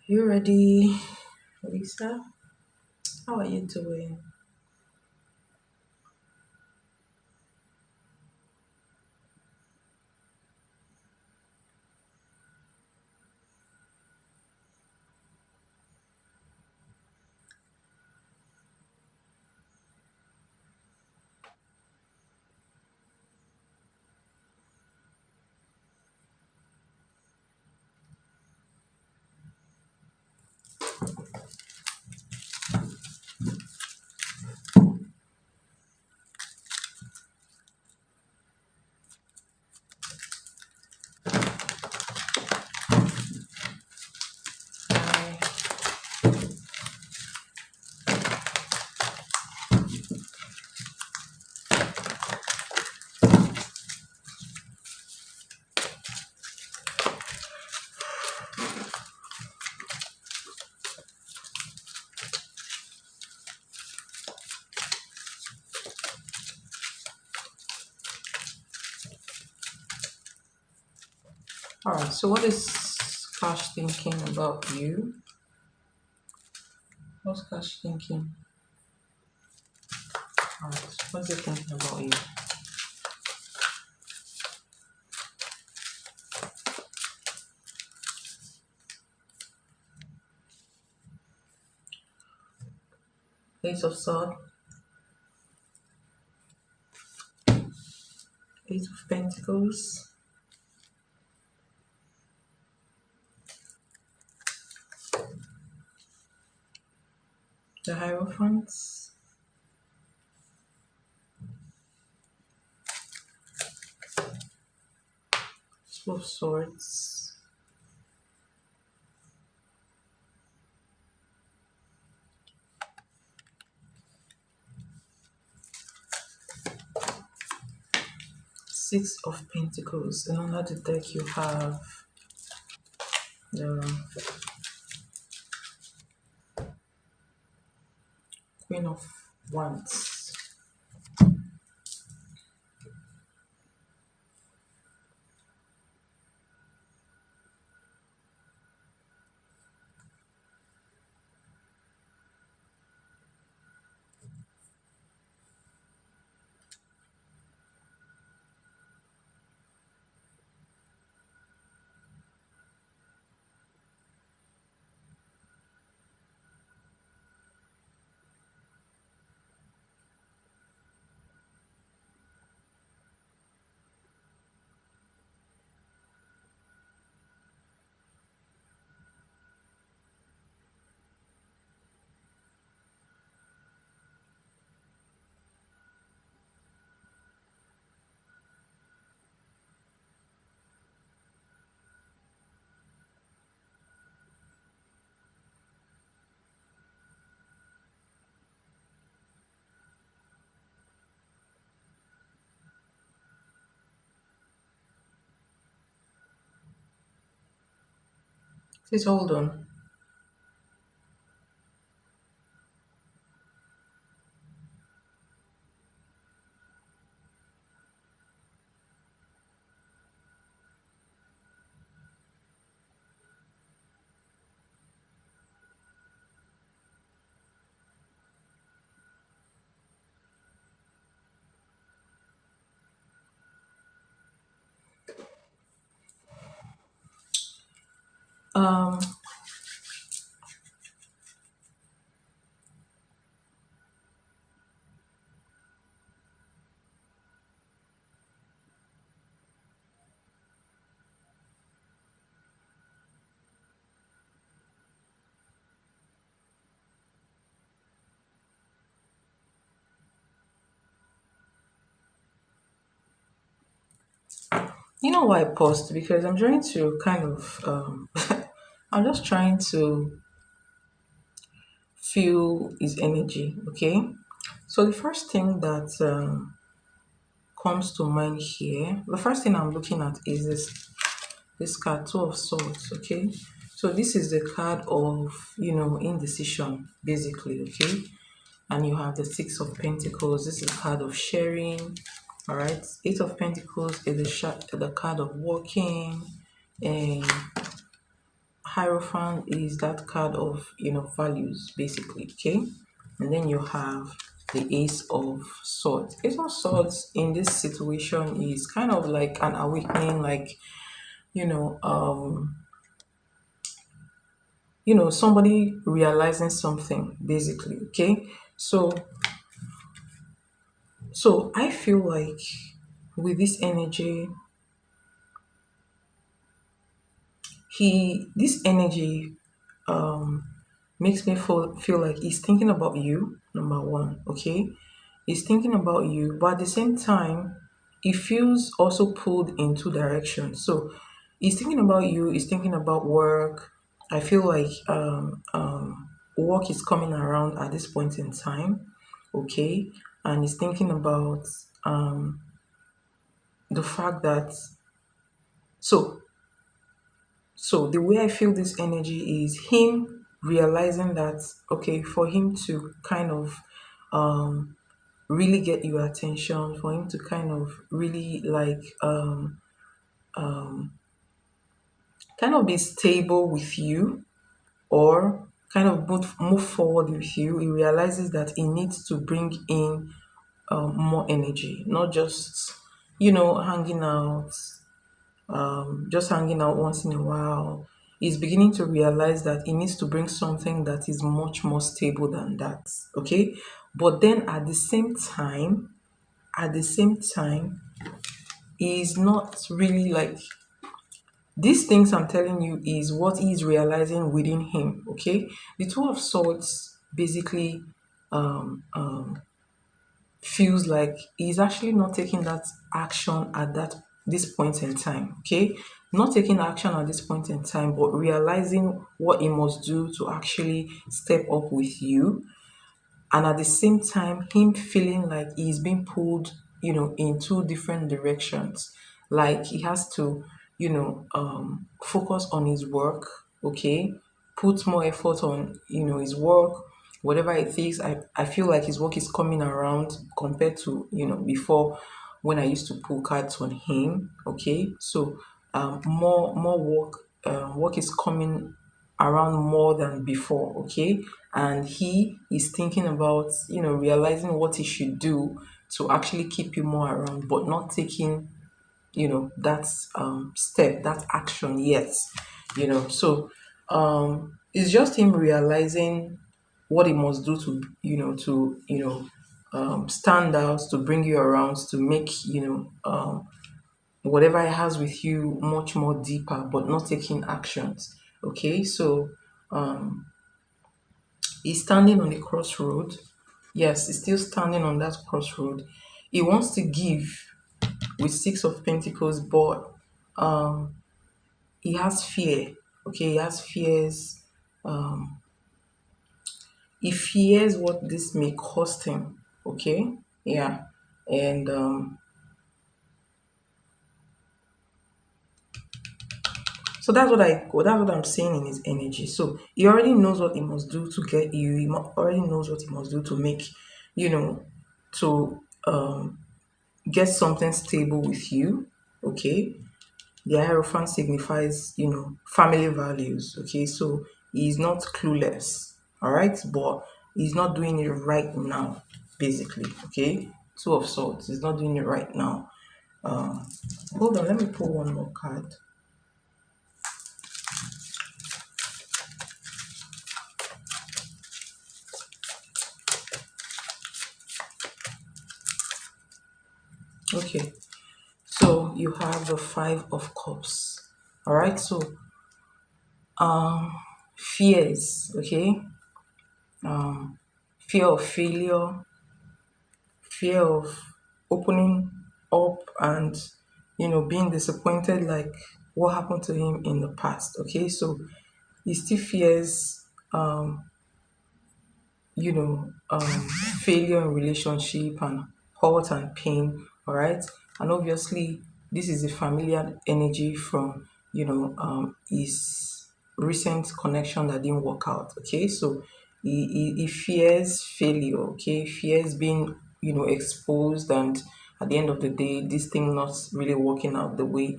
You ready, Lisa? How are you doing? Hi. All right. So, what is Cash thinking about you? What's Cash thinking? All right. What's it thinking about you? Ace of Swords, Ace of Pentacles, the Hierophants, Two of Swords, Six of Pentacles. And under the deck, you have the Queen of Wands. Please hold on. Um, you know why I paused? Because I'm trying to kind of, I'm just trying to feel his energy. Okay. So the first thing that comes to mind here, the first thing I'm looking at is this card, Two of Swords. Okay. So this is the card of indecision, basically. Okay. And you have the Six of Pentacles. This is a card of sharing. All right. Eight of Pentacles is the card of walking and Hierophant is that card of, values basically, okay? And then you have the Ace of Swords. Ace of Swords in this situation is kind of like an awakening, like, you know, um, somebody realizing something basically, okay? So I feel like with this energy, this energy makes me feel like he's thinking about you, number one, okay? He's thinking about you, but at the same time, he feels also pulled in two directions. So he's thinking about you, he's thinking about work. I feel like work is coming around at this point in time, okay? And he's thinking about the fact that so so the way I feel this energy is him realizing that, okay, for him to kind of really get your attention, for him to kind of really like kind of be stable with you, or kind of move forward with you, he realizes that he needs to bring in more energy, not just, hanging out, just hanging out once in a while. He's beginning to realize that he needs to bring something that is much more stable than that. Okay. But then at the same time, he's not really like, these things I'm telling you is what he's realizing within him. Okay. The Two of Swords basically feels like he's actually not taking that action at this point in time, okay? Not taking action at this point in time, but realizing what he must do to actually step up with you, and at the same time him feeling like he's being pulled, in two different directions. Like he has to, focus on his work, okay, put more effort on, his work, whatever it is. I feel like his work is coming around compared to, before, when I used to pull cards on him, okay? So more work is coming around more than before, okay? And he is thinking about, realizing what he should do to actually keep you more around, but not taking, that step, that action yet, So it's just him realizing what he must do to, stand out, to bring you around, to make, whatever he has with you much more deeper, but not taking actions. Okay, so he's standing on the crossroad. Yes, he's still standing on that crossroad. He wants to give with Six of Pentacles, but he has fear. Okay, he has fears. He fears what this may cost him. Okay, yeah, and so that's what I'm seeing in his energy. So he already knows what he must do to get you. Already knows what he must do to make, you know, to get something stable with you. Okay. The Hierophant signifies, family values. Okay. So he's not clueless. All right. But he's not doing it right now, basically. Okay. Two of Swords. He's not doing it right now. Hold on. Let me pull one more card. Okay, so you have the Five of Cups. All right, so fears, okay, fear of failure, fear of opening up, and being disappointed, like what happened to him in the past. Okay, so he still fears you know, failure in relationship and hurt and pain, all right? And obviously, this is a familiar energy from, his recent connection that didn't work out, okay? So he fears failure, okay? Fears being, exposed, and at the end of the day, this thing not really working out the way,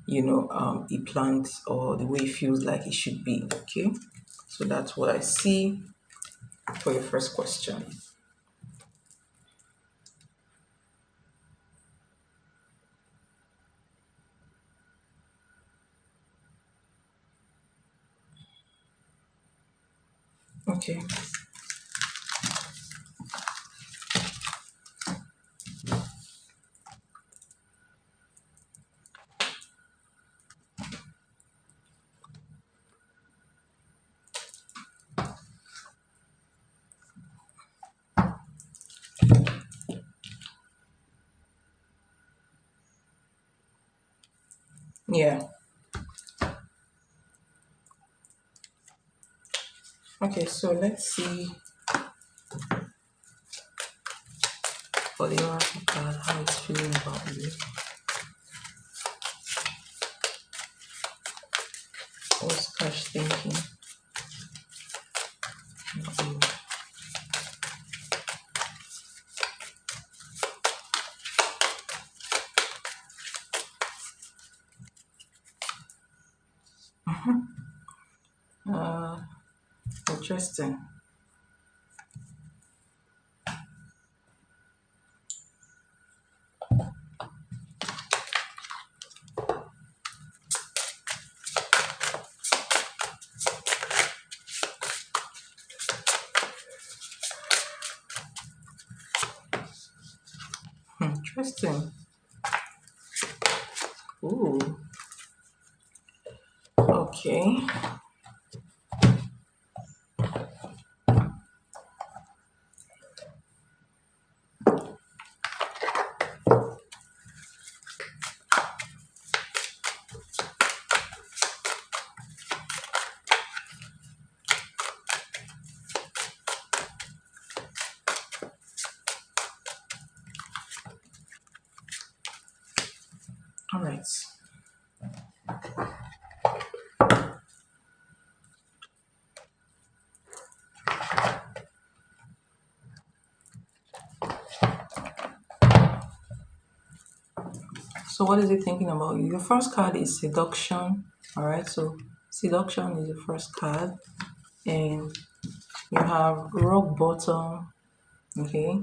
he plans or the way he feels like it should be. Okay, so that's what I see for your first question. Okay. Yeah. Okay, so let's see for the oracle card how it's feeling about you. What's Cash thinking about you? Uh, Interesting. Interesting. Ooh. Okay. All right. So what is it thinking about you? Your first card is seduction. All right. So seduction is your first card, and you have rock bottom. Okay.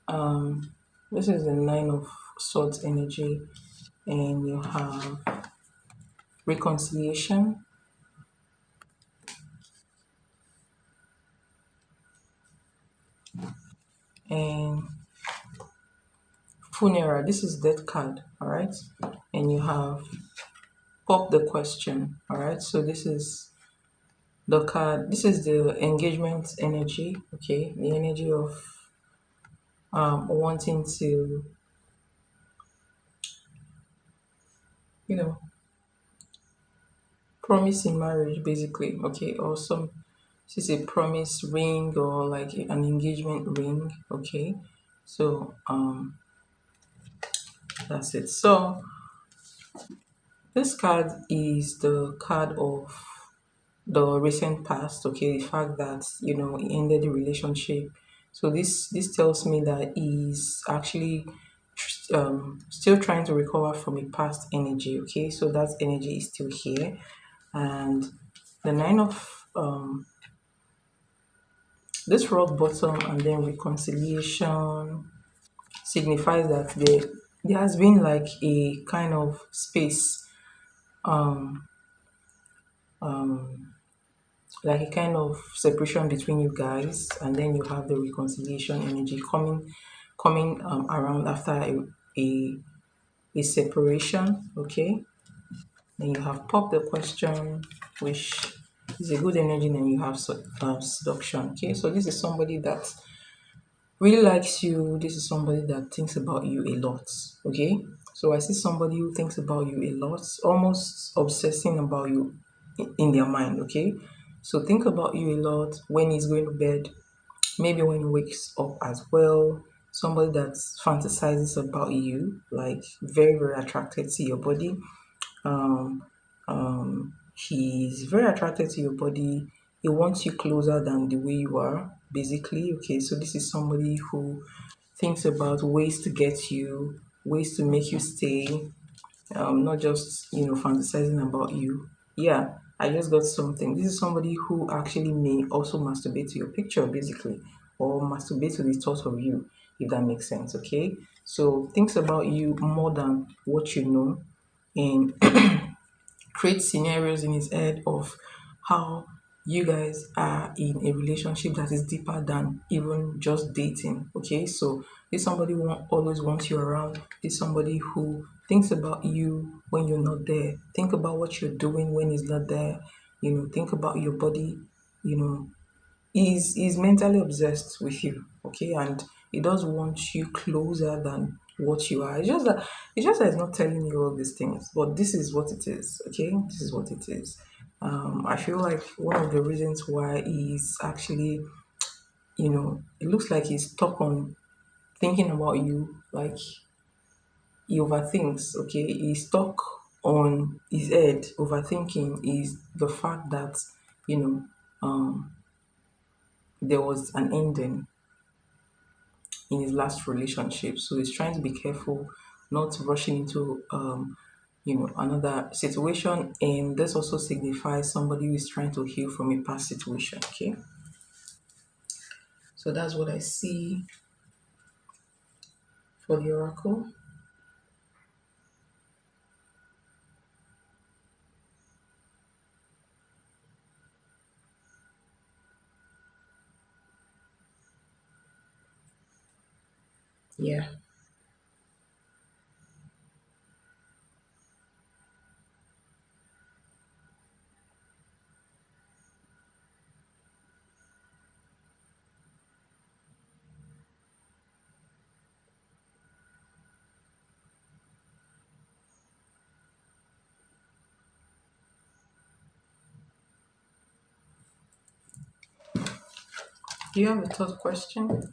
Um, this is the nine of swords energy, and you have reconciliation and funeral. This is death card. All right. And you have pop the question. All right. So this is the card. This is the engagement energy. Okay. The energy of wanting to, you know, promise in marriage basically. Okay. Or some, this is a promise ring or like an engagement ring. Okay. So that's it. So this card is the card of the recent past. Okay, the fact that he ended the relationship. So this tells me that he's actually still trying to recover from a past energy. Okay, so that energy is still here, and the nine of this rock bottom and then reconciliation signifies that there has been like a kind of space, um um like a kind of separation between you guys, and then you have the reconciliation energy coming around after a separation. Okay, then you have pop the question, which is a good energy. Then you have seduction. Okay, so this is somebody that really likes you. This is somebody that thinks about you a lot. Okay, so I see somebody who thinks about you a lot, almost obsessing about you in their mind. Okay, so think about you a lot when he's going to bed, maybe when he wakes up as well. Somebody that fantasizes about you, like very very attracted to your body. um he's very attracted to your body. He wants you closer than the way you are basically. Okay, so this is somebody who thinks about ways to get you, ways to make you stay. not just fantasizing about you. Yeah, I just got something. This is somebody who actually may also masturbate to your picture, basically, or masturbate to the thought of you, if that makes sense. Okay, so thinks about you more than what you know, and create scenarios in his head of how you guys are in a relationship that is deeper than even just dating. Okay, so this somebody always wants you around. This somebody who thinks about you when you're not there. Think about what you're doing when he's not there. Think about your body. You know, he's mentally obsessed with you, okay, and he does want you closer than what you are. It's just that he's not telling you all these things, but this is what it is, okay? This is what it is. I feel like one of the reasons why he's actually, it looks like he's stuck on thinking about you, like he overthinks, okay? He's stuck on his head overthinking is the fact that, you know, there was an ending in his last relationship. So he's trying to be careful, not rushing into another situation. And this also signifies somebody who is trying to heal from a past situation. Okay. So that's what I see for the oracle. Yeah. Do you have a third question?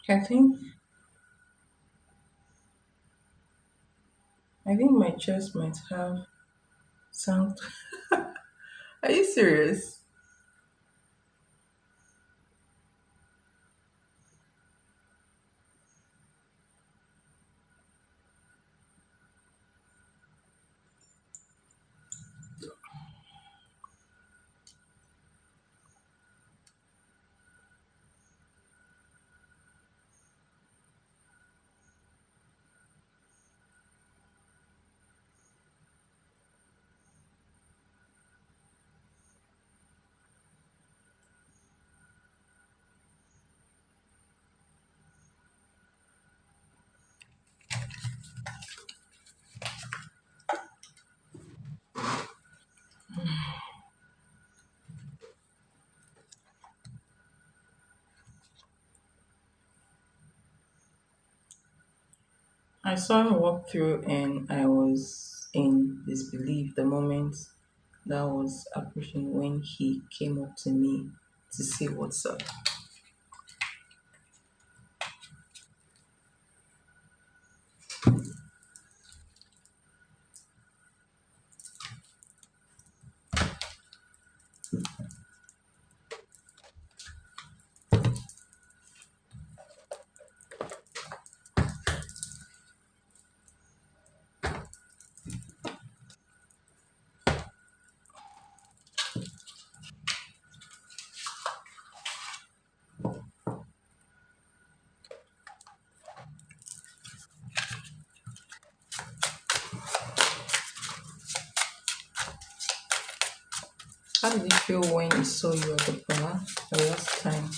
I think I think my chest might have some. Are you serious? I saw him walk through and I was in disbelief the moment that was approaching when he came up to me to say what's up. How did it feel when he saw you at the bar the last time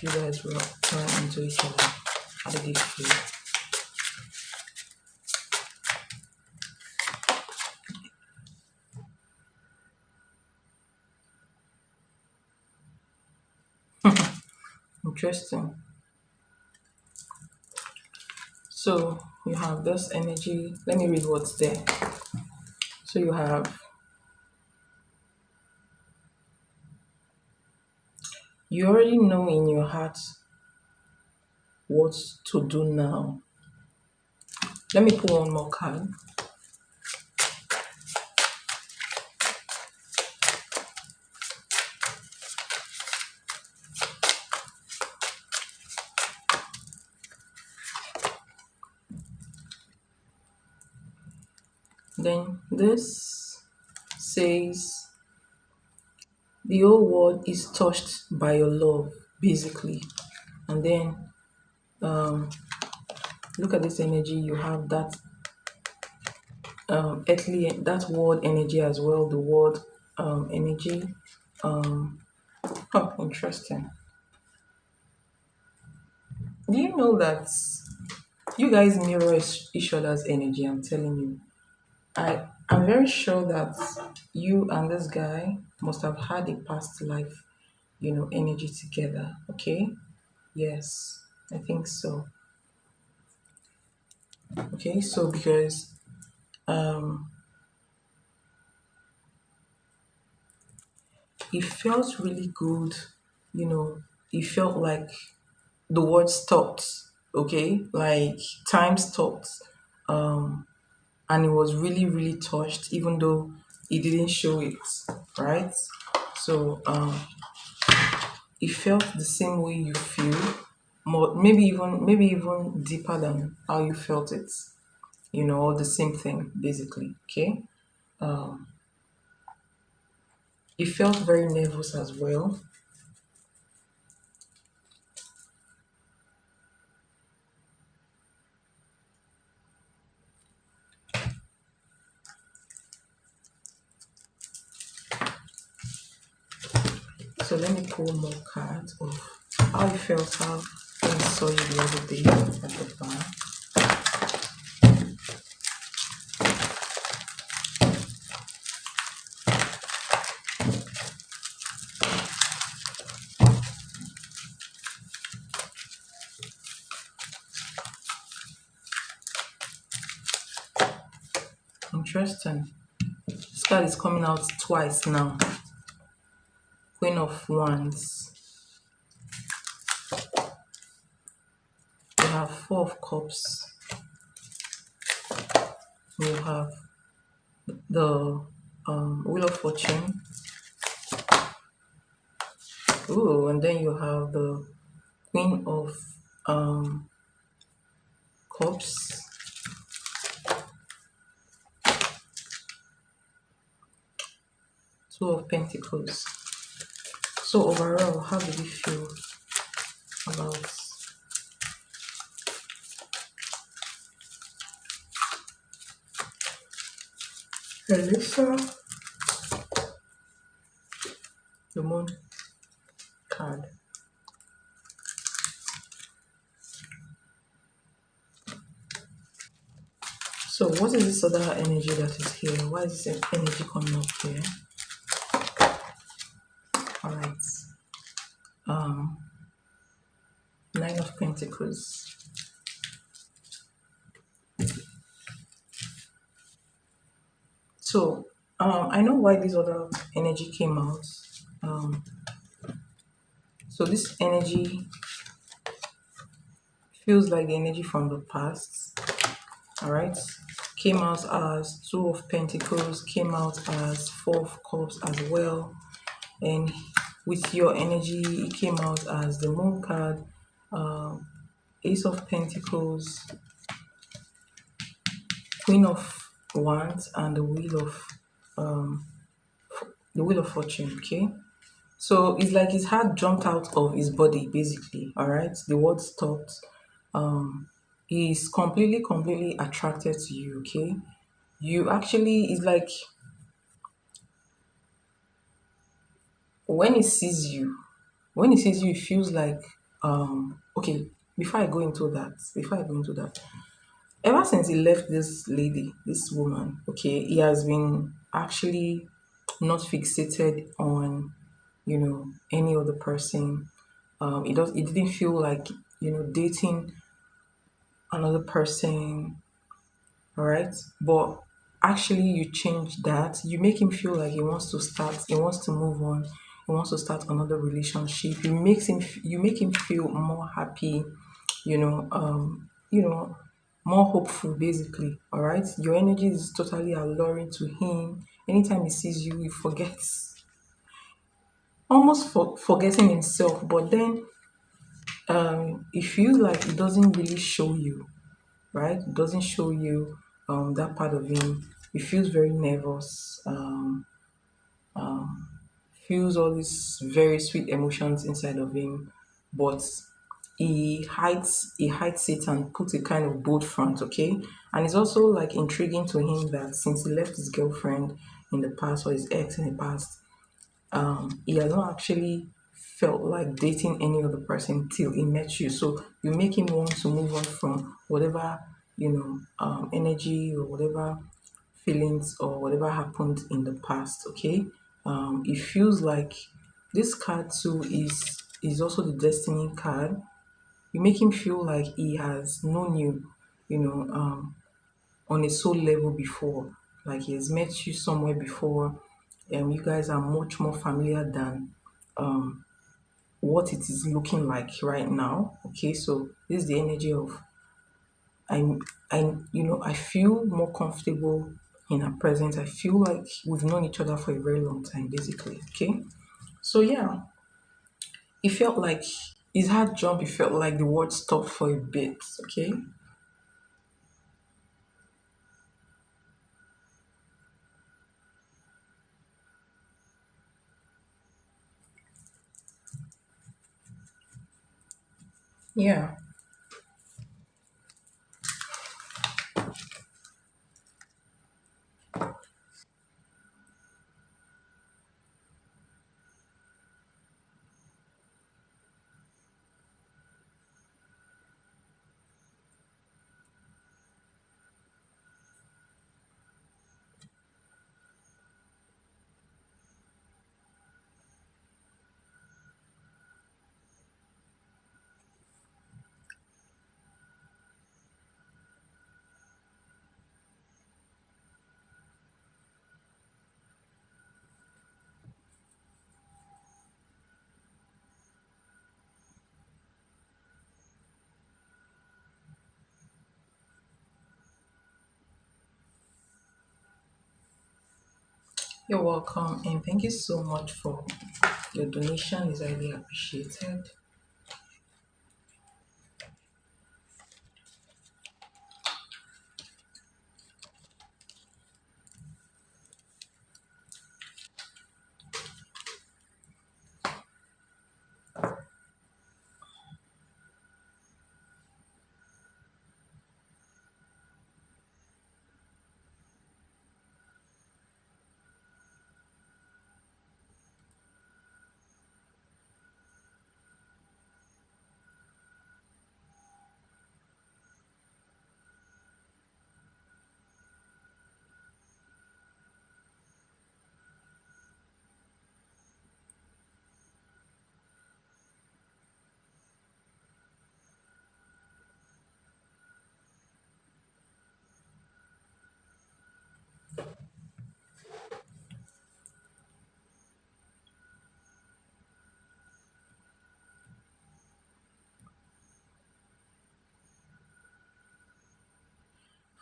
you guys were ran into each other? How did it feel? Interesting. So you have this energy. Let me read what's there. So you already know in your heart what to do now. Let me pull one more card. Then this says the whole world is touched by your love, basically. And then look at this energy. You have that earthly, that word energy as well. The word energy. Oh, interesting. Do you know that you guys mirror each other's energy? I'm telling you. I'm very sure that you and this guy must have had a past life, energy together. Okay. Yes, I think so. Okay, so because um it felt really good, it felt like the world stopped, okay, like time stopped, and it was really, really touched, even though it didn't show it, right? So it felt the same way you feel, more maybe even deeper than how you felt it, all the same thing basically. Okay. It felt very nervous as well. So let me pull more cards of how you felt how when I saw you the other day at the bar. Interesting. This card is coming out twice now. Queen of Wands. You have Four of Cups. You have the Wheel of Fortune. Ooh, and then you have the Queen of Cups. Two of Pentacles. So overall, how did you feel about Elisa? The Moon card. So what is this other energy that is here? Why is this energy coming up here? All right. Um, Nine of Pentacles. So I know why this other energy came out. Um, so this energy feels like the energy from the past. All right. Came out as Two of Pentacles. Came out as Four of Cups as well. And with your energy, it came out as the Moon card, Ace of Pentacles, Queen of Wands, and the Wheel of Fortune. Okay, so it's like his heart jumped out of his body, basically. All right, the word stopped. He's completely attracted to you. Okay, you actually, it's like when he sees you, when he sees you, it feels like, okay, before I go into that, ever since he left this lady, this woman, okay, he has been actually not fixated on, any other person. It didn't feel like, dating another person. All right. But actually, you change that. You make him feel like he wants to move on, he wants to start another relationship. You make him feel more happy, more hopeful, basically. All right. Your energy is totally alluring to him. Anytime he sees you, he forgets, almost forgetting himself. But then, it feels like it doesn't really show you, right? It doesn't show you that part of him. He feels very nervous, feels all these very sweet emotions inside of him, but he hides it and puts a kind of bold front, okay? And it's also like intriguing to him that since he left his girlfriend in the past, or his ex in the past, he has not actually felt like dating any other person till he met you. So you make him want to move on from whatever, energy or whatever feelings or whatever happened in the past. Okay, it feels like this card too is also the destiny card. You make him feel like he has known you, you know, on a soul level before, like he has met you somewhere before. You guys are much more familiar than what it is looking like right now. Okay, so this is the energy of, I'm I feel more comfortable in her presence. I feel like we've known each other for a very long time, basically. Okay, so yeah, it felt like his heart jump. It felt like the world stopped for a bit. Okay, yeah. You're welcome, and thank you so much for your donation. Is highly appreciated.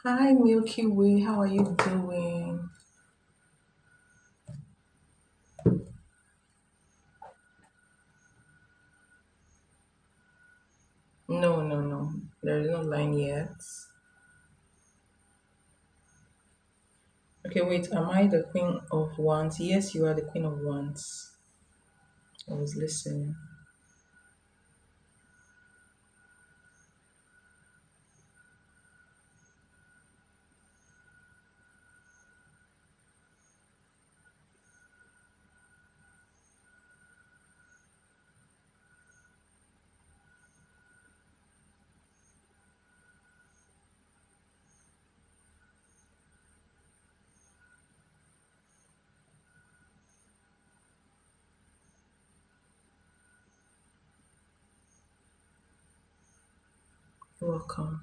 Hi, Milky Way. How are you doing? No, no, no. There is no line yet. Okay, wait. Am I the Queen of Wands? Yes, you are the Queen of Wands. I was listening. Welcome.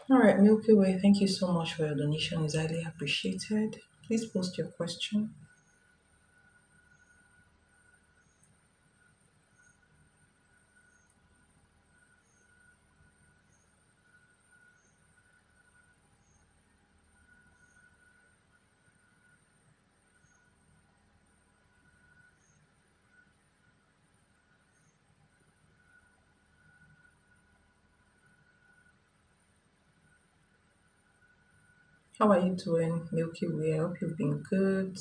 All right, Milky Way, thank you so much for your donation. It's highly appreciated. Please post your question. How are you doing, Milky Way? I hope you've been good.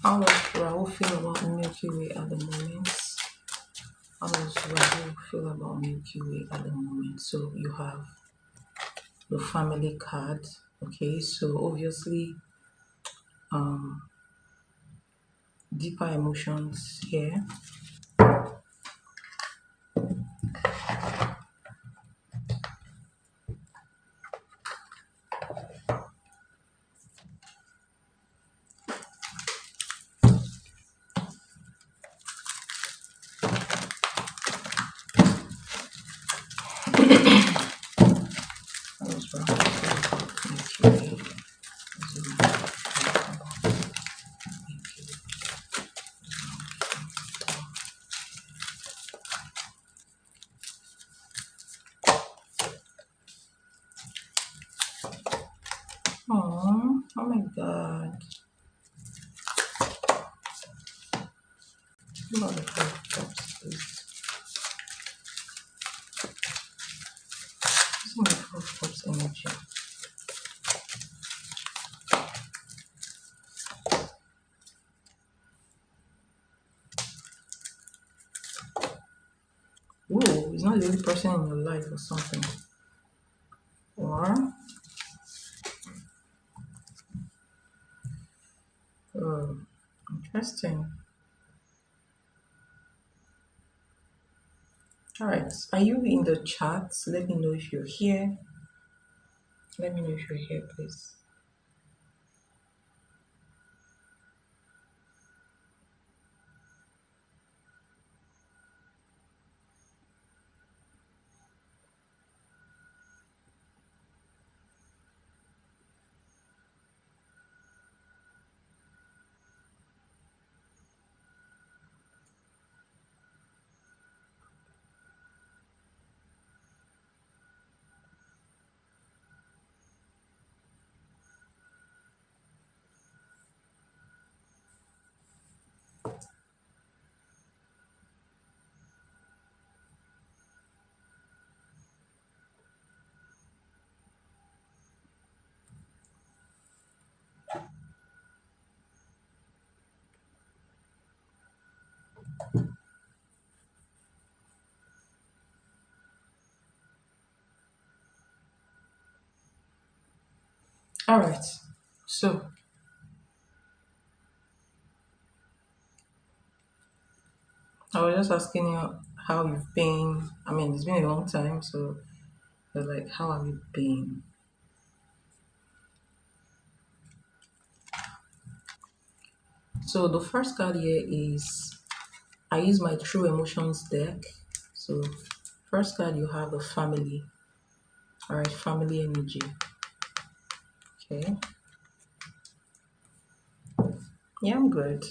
How does Rahul feel about Milky Way at the moment? How does Rahul feel about Milky Way at the moment? So you have the family card. Okay, so obviously, um, deeper emotions here. How does Rahul feel about Milky Way? Does Rahul feel about Milky Way? Oh my God. What about the Five of Cups, please? Using the Four of Cups energy. Ooh, he's not the only person in your life or something. Or, oh, interesting. All right, are you in the chat? Let me know if you're here. Let me know if you're here, please. All right, so I was just asking you how you've been. I mean, it's been a long time, so They're like, how have you been? So the first card here is I use my true emotions deck. So first card you have the family. All right, family energy. Okay. Yeah, I'm good.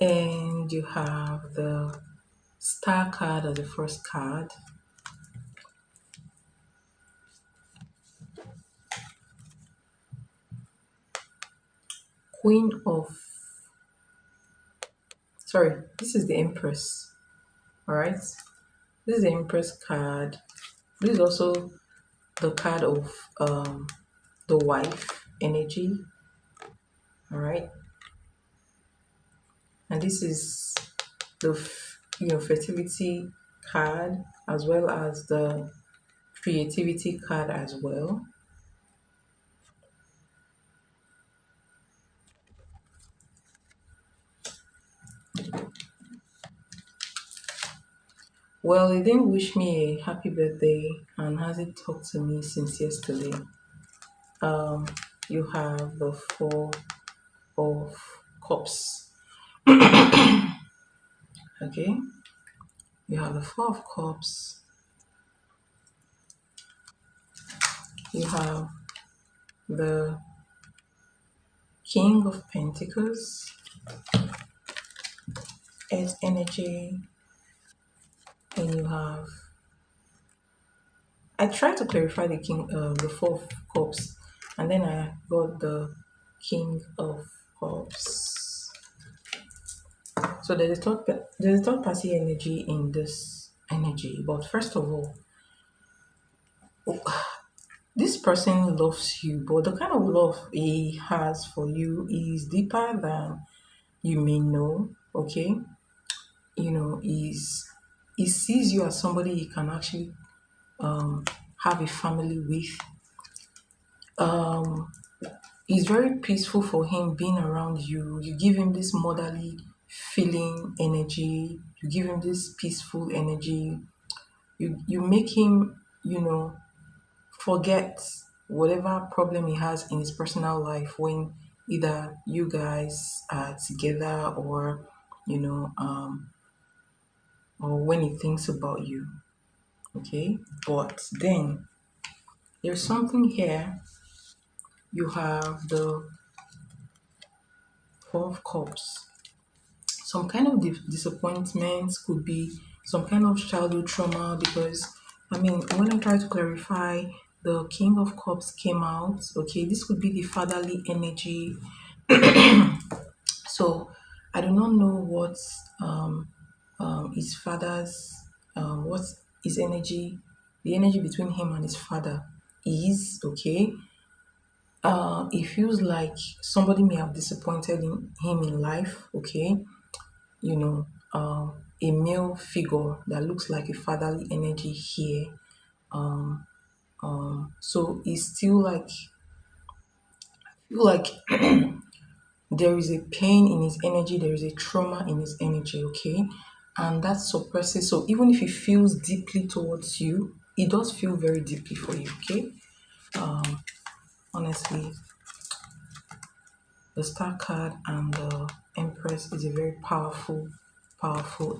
And you have the star card as the first card. Queen of, sorry, this is the Empress. All right. This is the Empress card. This is also the card of the wife energy. All right. And this is the fertility card as well as the creativity card as well. Well, he didn't wish me a happy birthday and hasn't talked to me since yesterday. Um, you have the Four of Cups. Okay, you have the Four of Cups. You have the King of Pentacles, Earth energy, and you have. I tried to clarify the Four of Cups, and then I got the King of Cups. So there's a third party energy in this energy. But first of all, this person loves you, but the kind of love he has for you is deeper than you may know. Okay, is he sees you as somebody he can actually have a family with. Um, it's very peaceful for him being around you. You give him this motherly feeling energy. You give him this peaceful energy. You make him, forget whatever problem he has in his personal life when either you guys are together you know um or when he thinks about you. Okay, but then there's something here. You have the Four of Cups. Some kind of disappointment could be some kind of childhood trauma, because I mean, when I try to clarify, the King of Cups came out. Okay, this could be the fatherly energy. So I do not know what his father's what his energy, the energy between him and his father is. Okay, it feels like somebody may have disappointed him in life. Okay, you know, a male figure that looks like a fatherly energy here. So it's still like feel like there is a pain in his energy, there is a trauma in his energy. Okay, and that suppresses. So even if he feels deeply towards you, he does feel very deeply for you. Okay, honestly, the Star card and the Empress is a very powerful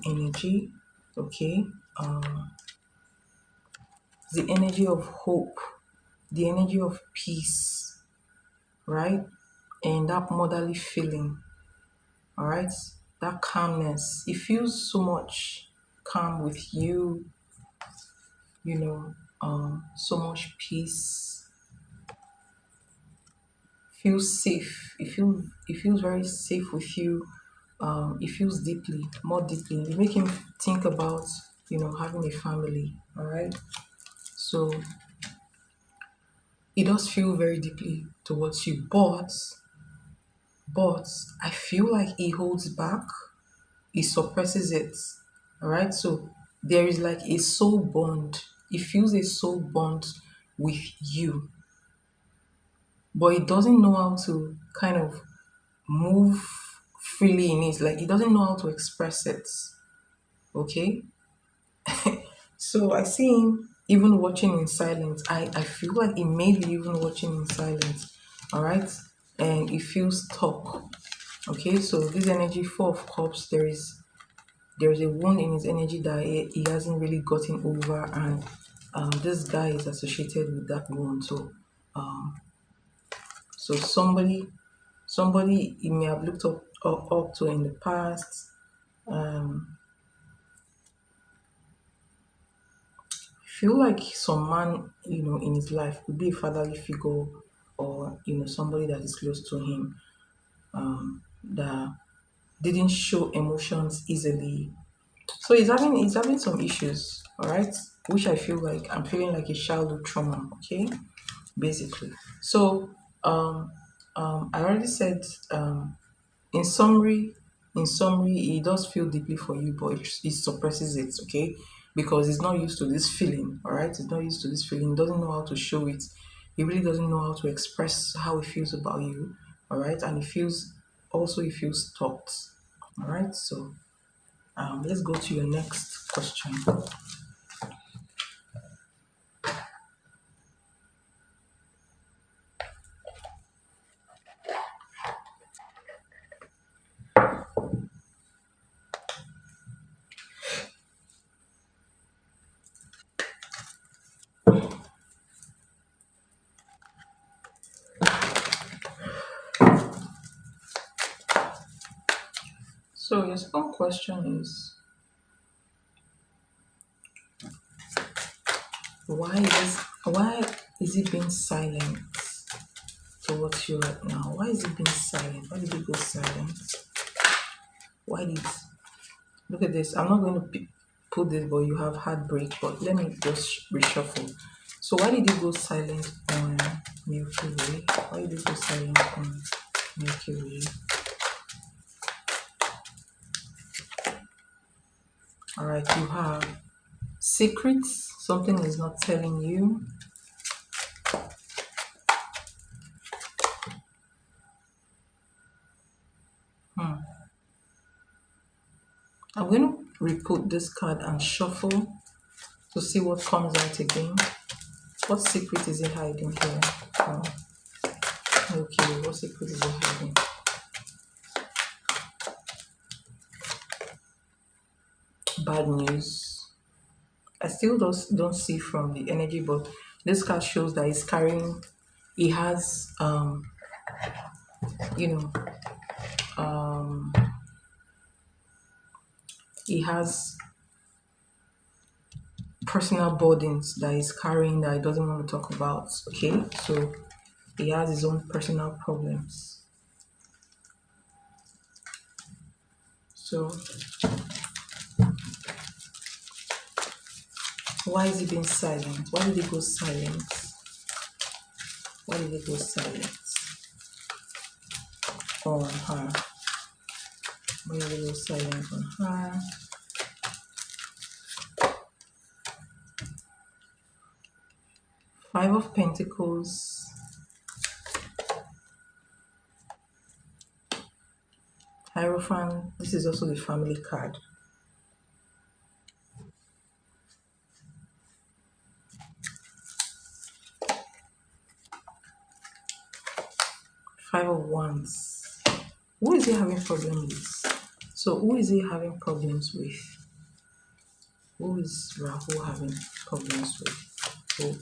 energy. Okay, the energy of hope, the energy of peace, right? And that motherly feeling, all right? That calmness. It feels so much calm with you, so much peace. Feels safe. It feels very safe with you. It feels deeply, more deeply. You make him think about, having a family, all right? So it does feel very deeply towards you, but I feel like he holds back, he suppresses it. All right. So there is like a soul bond. He feels a soul bond with you, but he doesn't know how to kind of move freely in it. Like he doesn't know how to express it. Okay. So I see him. even watching in silence. I feel like it may be even watching in silence. All right. And it feels stuck. Okay. So this energy, Four of Cups, there's a wound in his energy that he hasn't really gotten over, and this guy is associated with that wound. Um, so somebody he may have looked up to in the past. Um, feel like some man, in his life could be a fatherly figure, or somebody that is close to him, that didn't show emotions easily. So he's having some issues, all right, which I feel like I'm feeling like a childhood trauma, okay, basically. So um I already said, in summary, he does feel deeply for you, but he suppresses it, okay, because he's not used to this feeling. All right, he's not used to this feeling. He doesn't know how to show it. He really doesn't know how to express how he feels about you. All right, and he feels stopped. All right, so let's go to your next question. So your second question is, why is it being silent towards you right now? Why is it being silent? Why did it go silent? Why did Look at this? I'm not going to put this, but you have heartbreak. But let me just reshuffle. So why did it go silent on Milky Way? Why did it go silent on Milky Way? All right, you have secrets. Something is not telling you. Hmm. I'm going to re-put this card and shuffle to see what comes out again. What secret is it hiding here? Oh, okay, what secret is it hiding? Bad news. I still don't see from the energy, but this card shows that he's carrying, he has, you know, um, he has personal burdens that he's carrying that he doesn't want to talk about. Okay, so he has his own personal problems. So why is he being silent? Why did he go silent? Why did he go silent on her? Why did he go silent on her? Five of Pentacles, Hierophant. This is also the family card. Five of Wands. Who is he having problems with? So who is he having problems with? Who is Rahu having problems with? Who?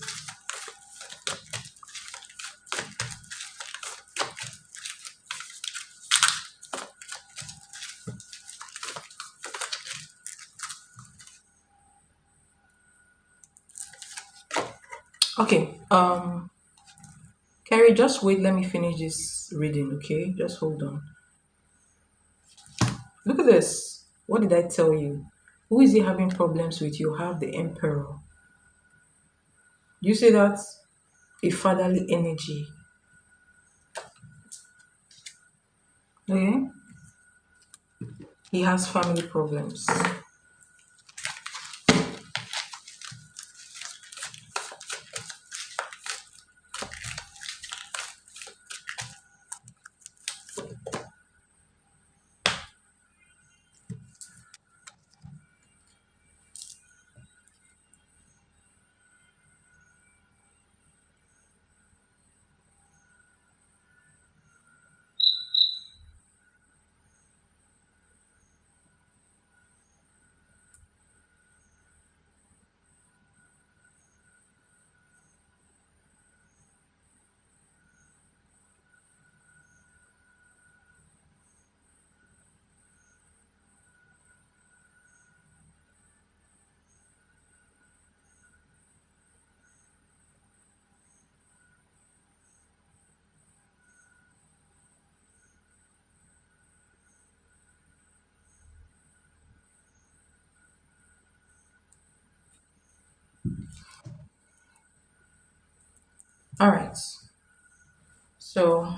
Okay. Carrie, just wait. Let me finish this reading. Okay, just hold on. Look at this. What did I tell you? Who is he having problems with? You have the Emperor. You say that a fatherly energy. Okay, he has family problems. All right. So,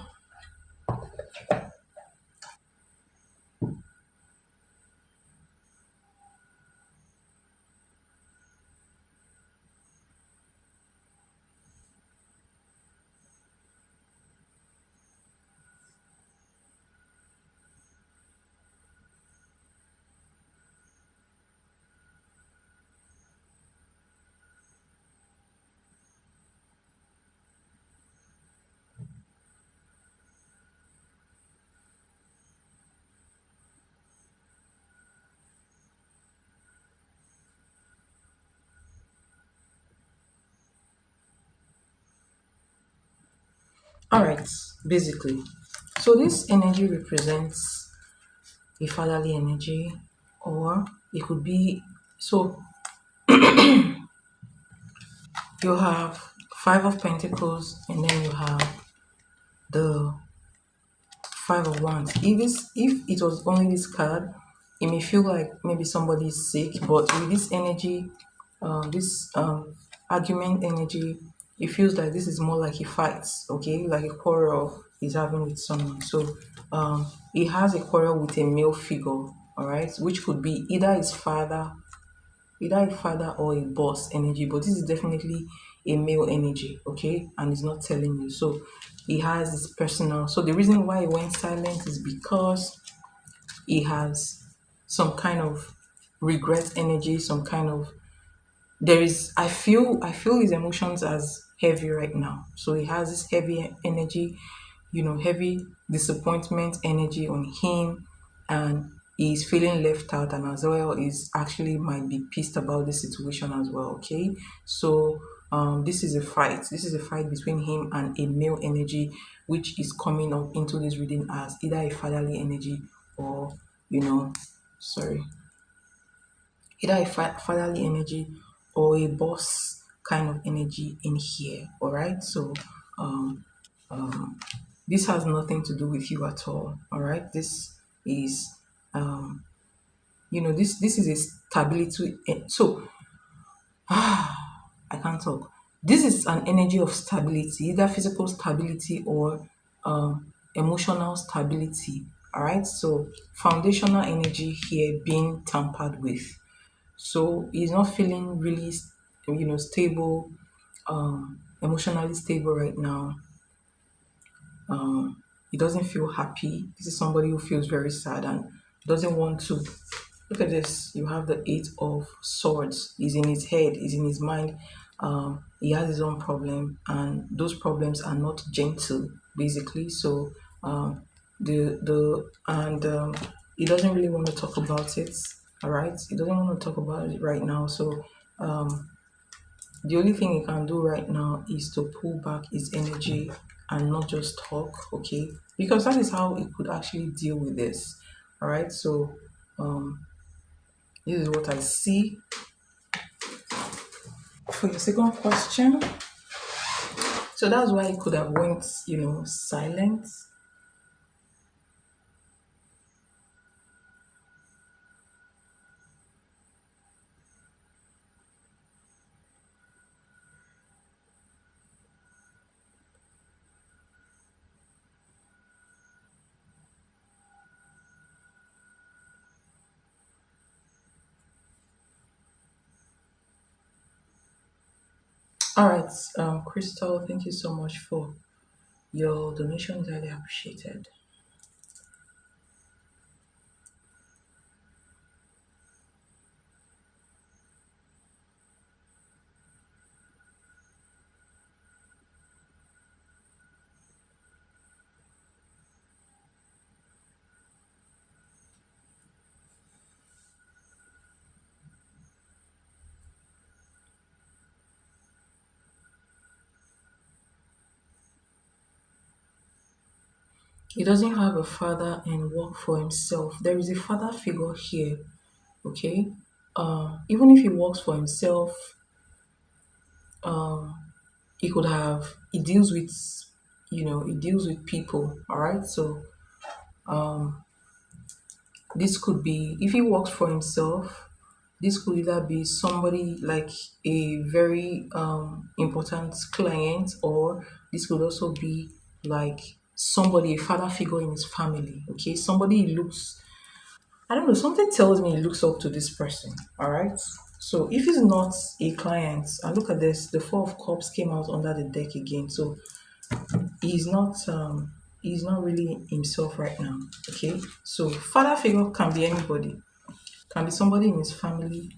all right, basically. So, this energy represents a fatherly energy, or it could be so you have Five of Pentacles, and then you have the Five of Wands. If it was only this card, it may feel like maybe somebody is sick, but with this energy, this argument energy, it feels like this is more like a fight, okay, like a quarrel he's having with someone. So he has a quarrel with a male figure, all right, which could be either a father or a boss energy, but this is definitely a male energy, okay, and it's not telling you. So he has his personal, so the reason why he went silent is because he has some kind of regret energy, some kind of, there is, I feel his emotions as heavy right now. So he has this heavy energy, heavy disappointment energy on him, and he's feeling left out, and as well is actually might be pissed about the situation as well. Okay, so this is a fight between him and a male energy, which is coming up into this reading as either a fatherly energy, or you know sorry, either a fatherly energy or a boss kind of energy in here. All right, so um this has nothing to do with you at all right, this is um this is a stability, so I can't talk. This is an energy of stability, either physical stability or emotional stability. All right, so foundational energy here being tampered with. So he's not feeling really stable, emotionally stable right now. He doesn't feel happy. This is somebody who feels very sad and doesn't want to. Look at this. You have the Eight of Swords. He's in his head. He's in his mind. He has his own problem, and those problems are not gentle, basically. So the and he doesn't really want to talk about it. All right. He doesn't want to talk about it right now. So the only thing he can do right now is to pull back his energy and not just talk, okay? Because that is how he could actually deal with this. All right, so um, this is what I see for your second question. So that's why he could have went, silent. All right, Crystal, thank you so much for your donation. Is highly appreciated. He doesn't have a father and work for himself. There is a father figure here, okay? Even if he works for himself, he deals with he deals with people. All right, so this could be if he works for himself, This could either be somebody like a very important client, or this could also be like somebody, a father figure in his family. Okay, somebody he looks, I don't know, something tells me he looks up to this person. All right. So if he's not a client, and look at this, the Four of Cups came out under the deck again. So he's not he's not really himself right now. Okay. So father figure can be anybody, can be somebody in his family.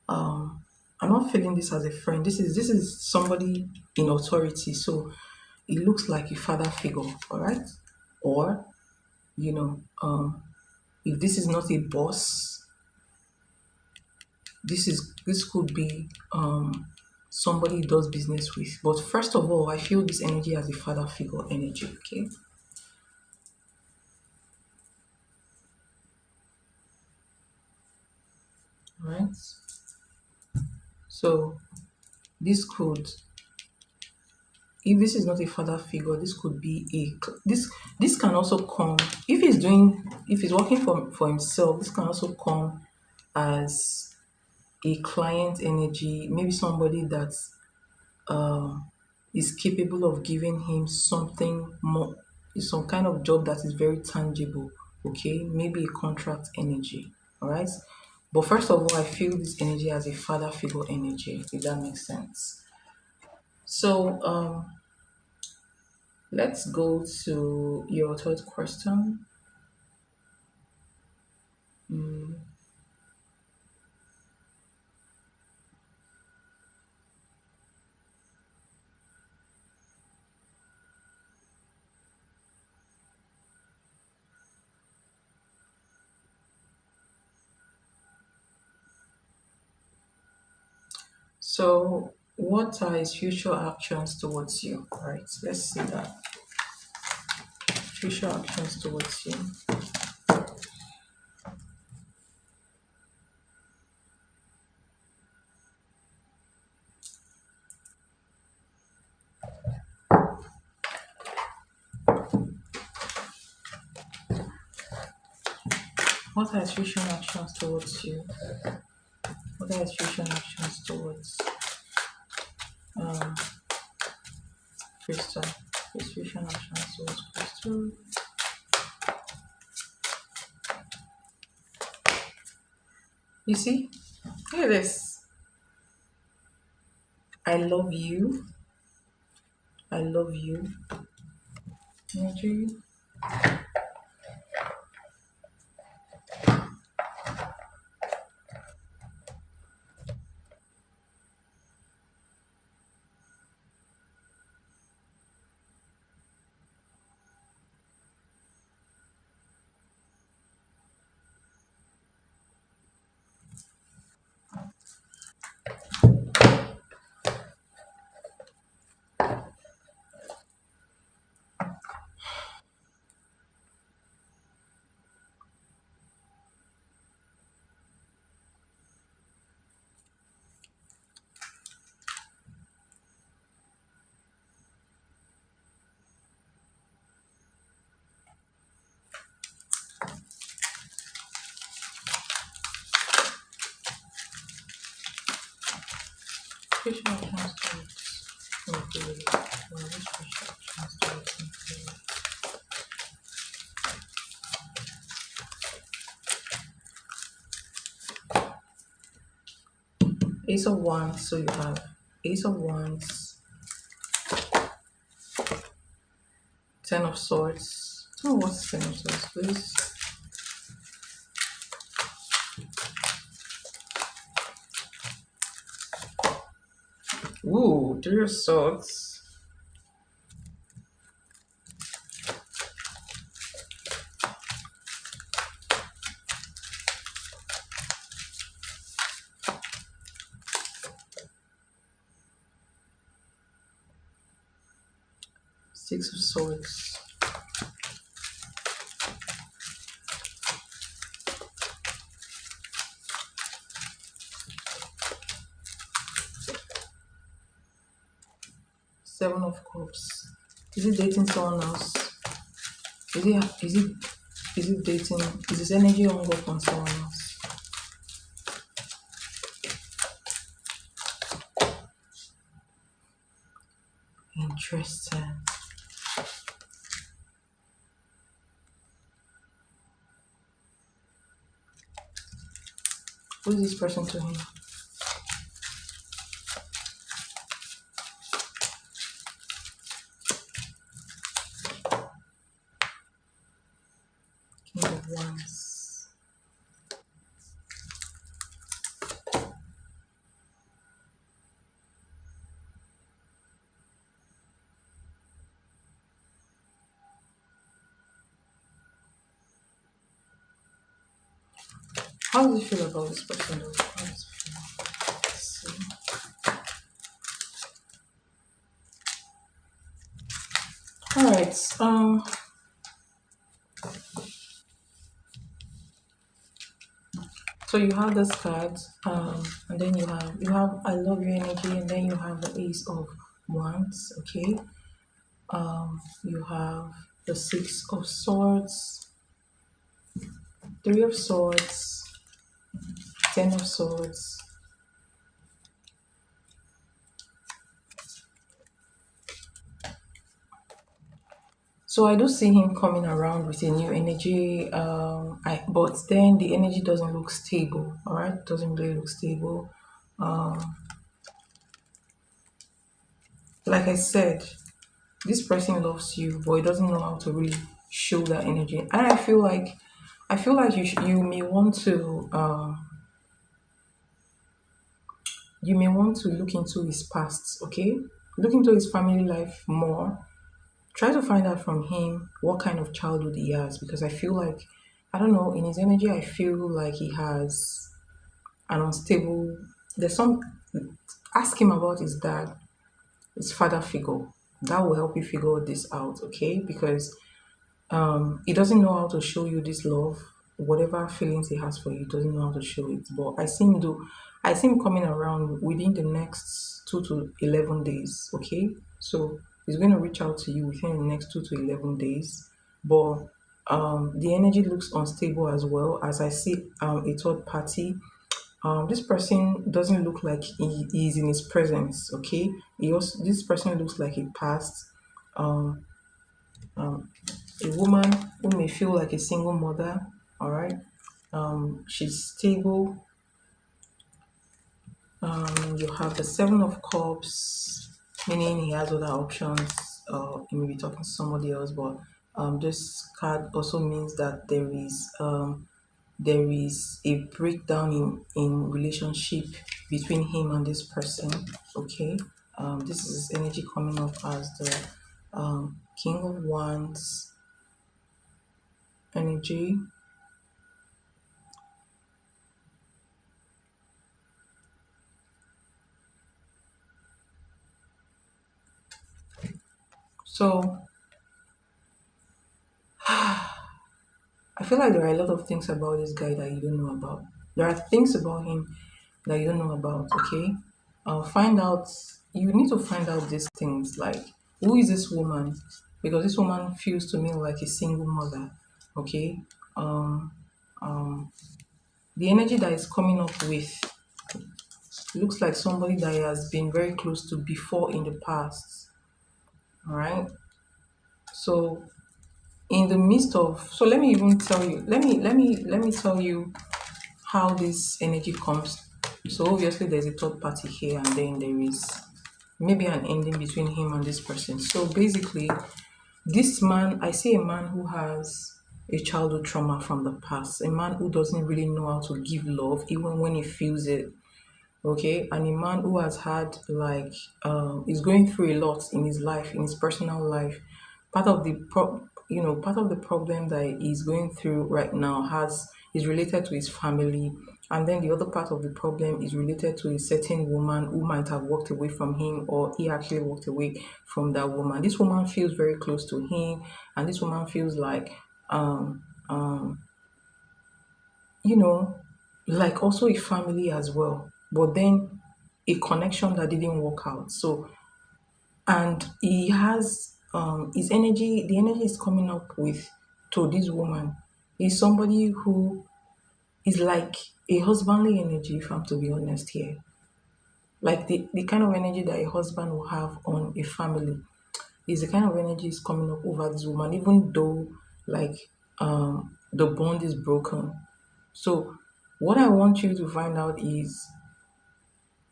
I'm not feeling this as a friend. This is somebody in authority. So it looks like a father figure, all right? Or, you know, if this is not a boss, this could be somebody he does business with. But first of all, I feel this energy as a father figure energy, okay? All right. So this could, if this is not a father figure, this could be this can also come, if he's working for himself, this can also come as a client energy, maybe somebody that uh, is capable of giving him something more, some kind of job that is very tangible. Okay, maybe a contract energy. All right. But first of all, I feel this energy as a father figure energy, if that makes sense. So let's go to your third question. So, what are his future actions towards you? All right, let's see that. Future actions towards you. What are his future actions towards you? What are his future actions towards um, Crystal? His future actions towards Crystal. You see, look at this. I love you. I love you. Energy. future actions towards Crystal. What is future actions towards Crystal? Ace of Wands. So you have Ace of Wands, Ten of Swords. Oh, what's Ten of Swords, please? Ooh, Three of Swords. Six of Swords. Seven of Cups. Is he dating someone else? Is he dating, is his energy hung up on someone else? Interesting. Who is this person to him? King of Wands. How does he feel about this person though? How does he feel? Let's see. Alright, so you have this card, and then you have I love your energy, and then you have the Ace of Wands, okay? You have the Six of Swords, Three of Swords, Ten of Swords. So I do see him coming around with a new energy, but then the energy doesn't look stable. All right, doesn't really look stable. Like I said, this person loves you, but he doesn't know how to really show that energy. And I feel like you may want to look into his past. Okay, look into his family life more. Try to find out from him what kind of childhood he has, because I feel like, I don't know, in his energy I feel like he has an unstable, there's some, ask him about his dad, his father figure. That will help you figure this out, okay? Because he doesn't know how to show you this love. Whatever feelings he has for you, he doesn't know how to show it. But I see him coming around within the next 2 to 11 days. Okay, so he's going to reach out to you within the next 2 to 11 days. But the energy looks unstable as well, as I see a third party. This person doesn't look like he is in his presence. Okay, this person looks like he passed. Um, a woman who may feel like a single mother. All right, she's stable. You have the Seven of Cups, meaning he has other options. He may be talking to somebody else, but this card also means that there is a breakdown in relationship between him and this person. Okay, this is energy coming up as the King of Wands energy. So I feel like there are a lot of things about this guy that you don't know about. There are things about him that you don't know about, okay? Find out, you need to find out these things, like, who is this woman? Because this woman feels to me like a single mother, okay? Um, um, the energy that is coming up with looks like somebody that has been very close to before in the past, all right? So in the midst of, so let me even tell you, let me tell you how this energy comes. So obviously there's a third party here, and then there is maybe an ending between him and this person. So basically, this man, I see a man who has a childhood trauma from the past, a man who doesn't really know how to give love even when he feels it. Okay, and a man who has had, like, is going through a lot in his life, in his personal life. Part of the problem that he's going through right now has is related to his family, and then the other part of the problem is related to a certain woman who might have walked away from him, or he actually walked away from that woman. This woman feels very close to him, and this woman feels like, um um you know, like also a family as well, but then a connection that didn't work out. So, and he has his energy, the energy is coming up with, to this woman, is somebody who is like a husbandly energy, if I'm to be honest here. Like the kind of energy that a husband will have on a family. is the kind of energy is coming up over this woman, even though like the bond is broken. So what I want you to find out is,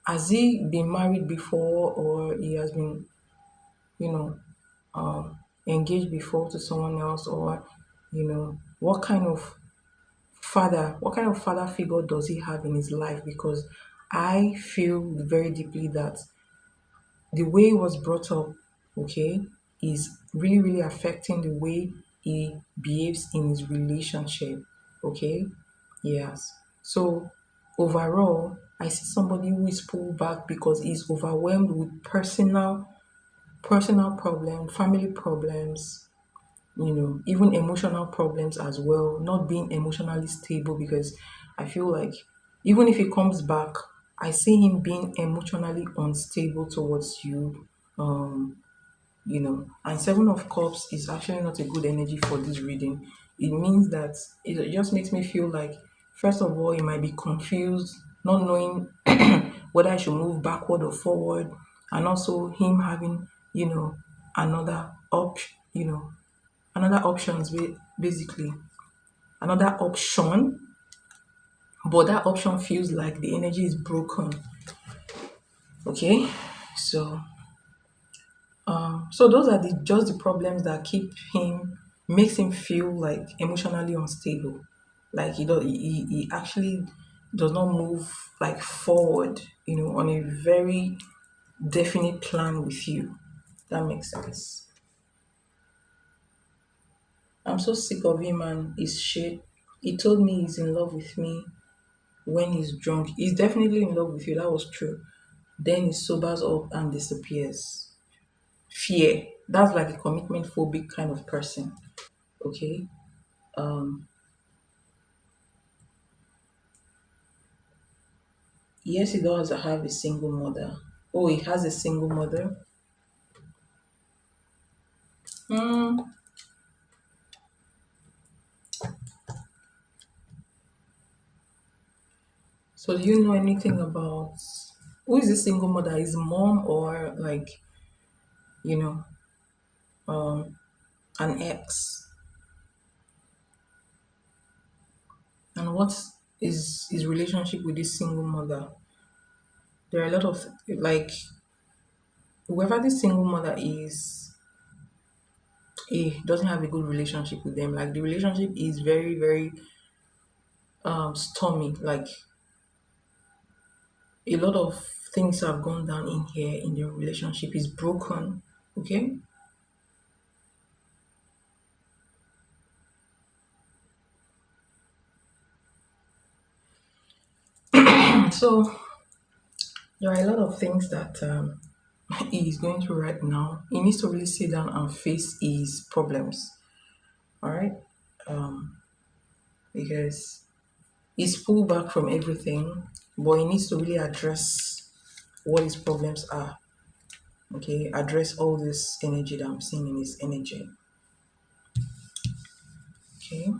has he been married before, or he has been, you know, engaged before to someone else, or what kind of father figure does he have in his life? Because I feel very deeply that the way he was brought up, okay, is really, really affecting the way he behaves in his relationship, okay? Yes. So overall, I see somebody who is pulled back because he's overwhelmed with personal problems, family problems, even emotional problems as well, not being emotionally stable. Because I feel like even if he comes back, I see him being emotionally unstable towards you. Um, and Seven of Cups is actually not a good energy for this reading. It means that it just makes me feel like, first of all, he might be confused, not knowing whether I should move backward or forward, and also him having, you know, another option, another options basically, another option, but that option feels like the energy is broken. Okay, so so those are just the problems that keep him, makes him feel like emotionally unstable. Like he actually does not move like forward, on a very definite plan with you. That makes sense. I'm so sick of him and his shit. He told me he's in love with me when he's drunk. He's definitely in love with you. That was true. Then he sobers up and disappears. Fear. That's like a commitment phobic kind of person. Okay. Um, yes, he does have a single mother. Oh, he has a single mother. Hmm. So do you know anything about who is the single mother? His mom, or like, you know, um, an ex? And what is his relationship with this single mother? There are a lot of, like, whoever the single mother is, he doesn't have a good relationship with them. Like, the relationship is very, very stormy. Like, a lot of things have gone down in here in their relationship is broken. Okay. So there are a lot of things that he is going through right now. He needs to really sit down and face his problems. All right. Because he's pulled back from everything, but he needs to really address what his problems are. Okay, address all this energy that I'm seeing in his energy. Okay.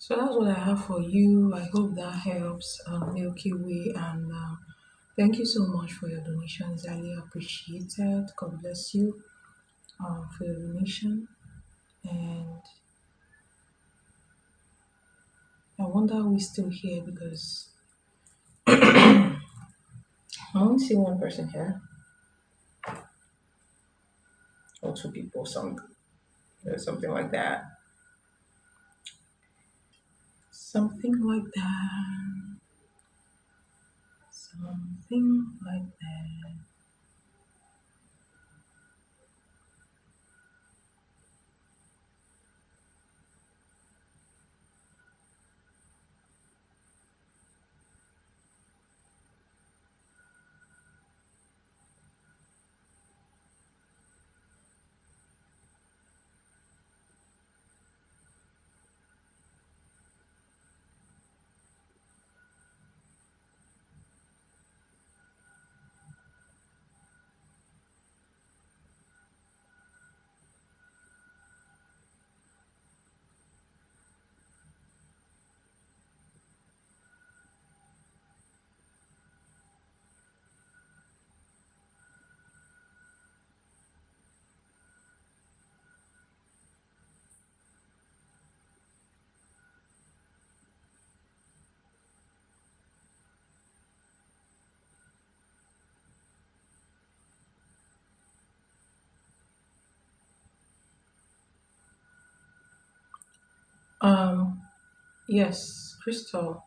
So that's what I have for you. I hope that helps, Milky Way. And thank you so much for your donation. It's highly appreciated. God bless you for your donation. And I wonder who is still here, because I only see one person here, or two people, something like that. Something like that. Something like that. Um, yes, Crystal,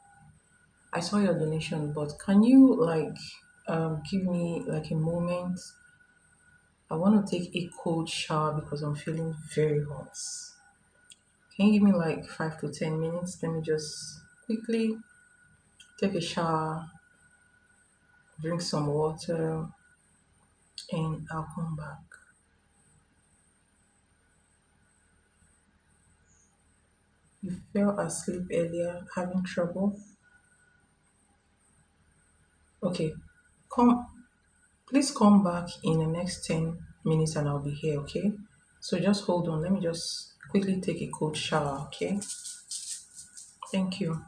I saw your donation, but can you like give me like a moment? I want to take a cold shower because I'm feeling very hot. Can you give me like 5 to 10 minutes? Let me just quickly take a shower, drink some water, and I'll come back. You fell asleep earlier, having trouble? Okay, come, please come back in the next 10 minutes and I'll be here, okay? So just hold on. Let me just quickly take a cold shower, okay? Thank you.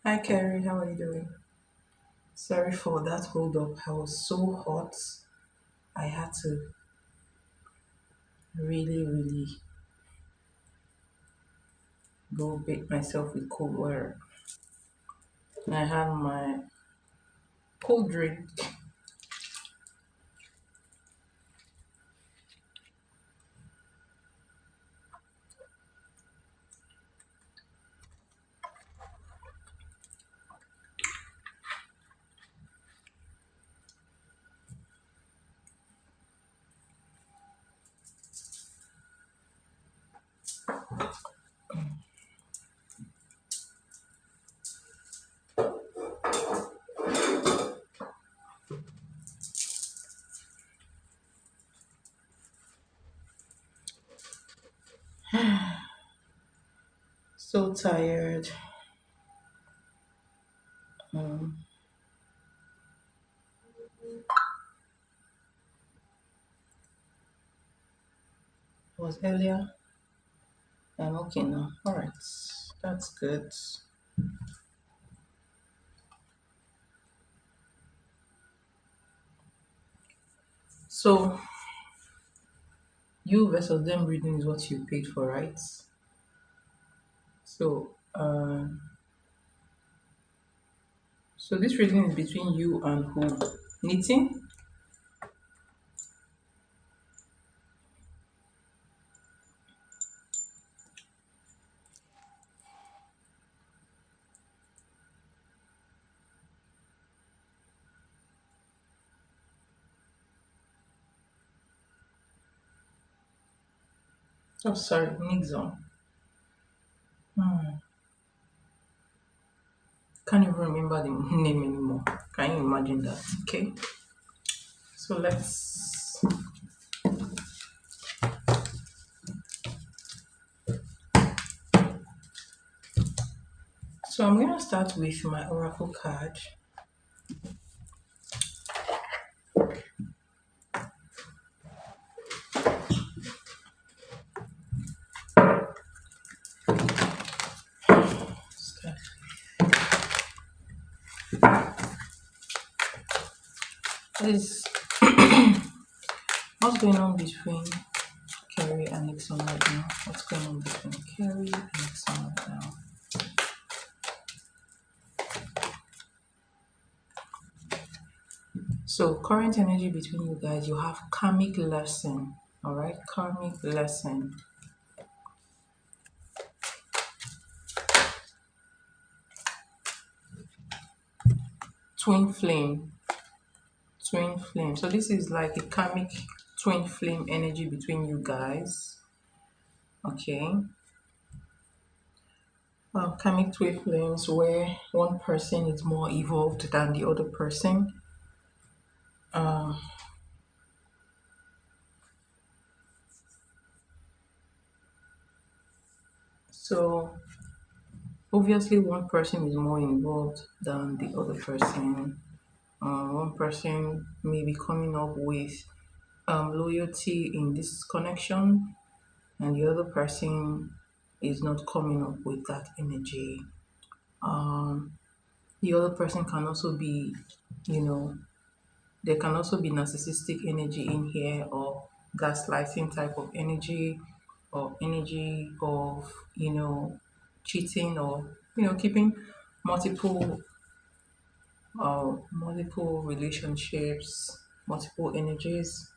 Hi, Carrie. How are you doing? Sorry for that hold up. I was so hot. I had to really go bait myself with cold water. I had my cold drink. So tired. Um, it was earlier. I'm okay now. All right. That's good. So you versus them reading is what you paid for, right? So so this reading is between you and who? Knitting? Oh, sorry, Nixon. Hmm. Can't even remember the name anymore. Can you imagine that? Okay. So I'm gonna start with my oracle card. Start. What is what's going on between Carrie and Nixon right now? What's going on between Carrie and Nixon right now? So current energy between you guys, you have karmic lesson. All right, karmic lesson. Twin flame. Twin flame. So this is like a karmic twin flame energy between you guys. Okay. Karmic twin flames where one person is more evolved than the other person. Um, so obviously one person is more involved than the other person. One person may be coming up with loyalty in this connection, and the other person is not coming up with that energy. Um, the other person can also be, you know, there can also be narcissistic energy in here, or gaslighting type of energy, or energy of, cheating, or, keeping multiple multiple relationships, multiple energies.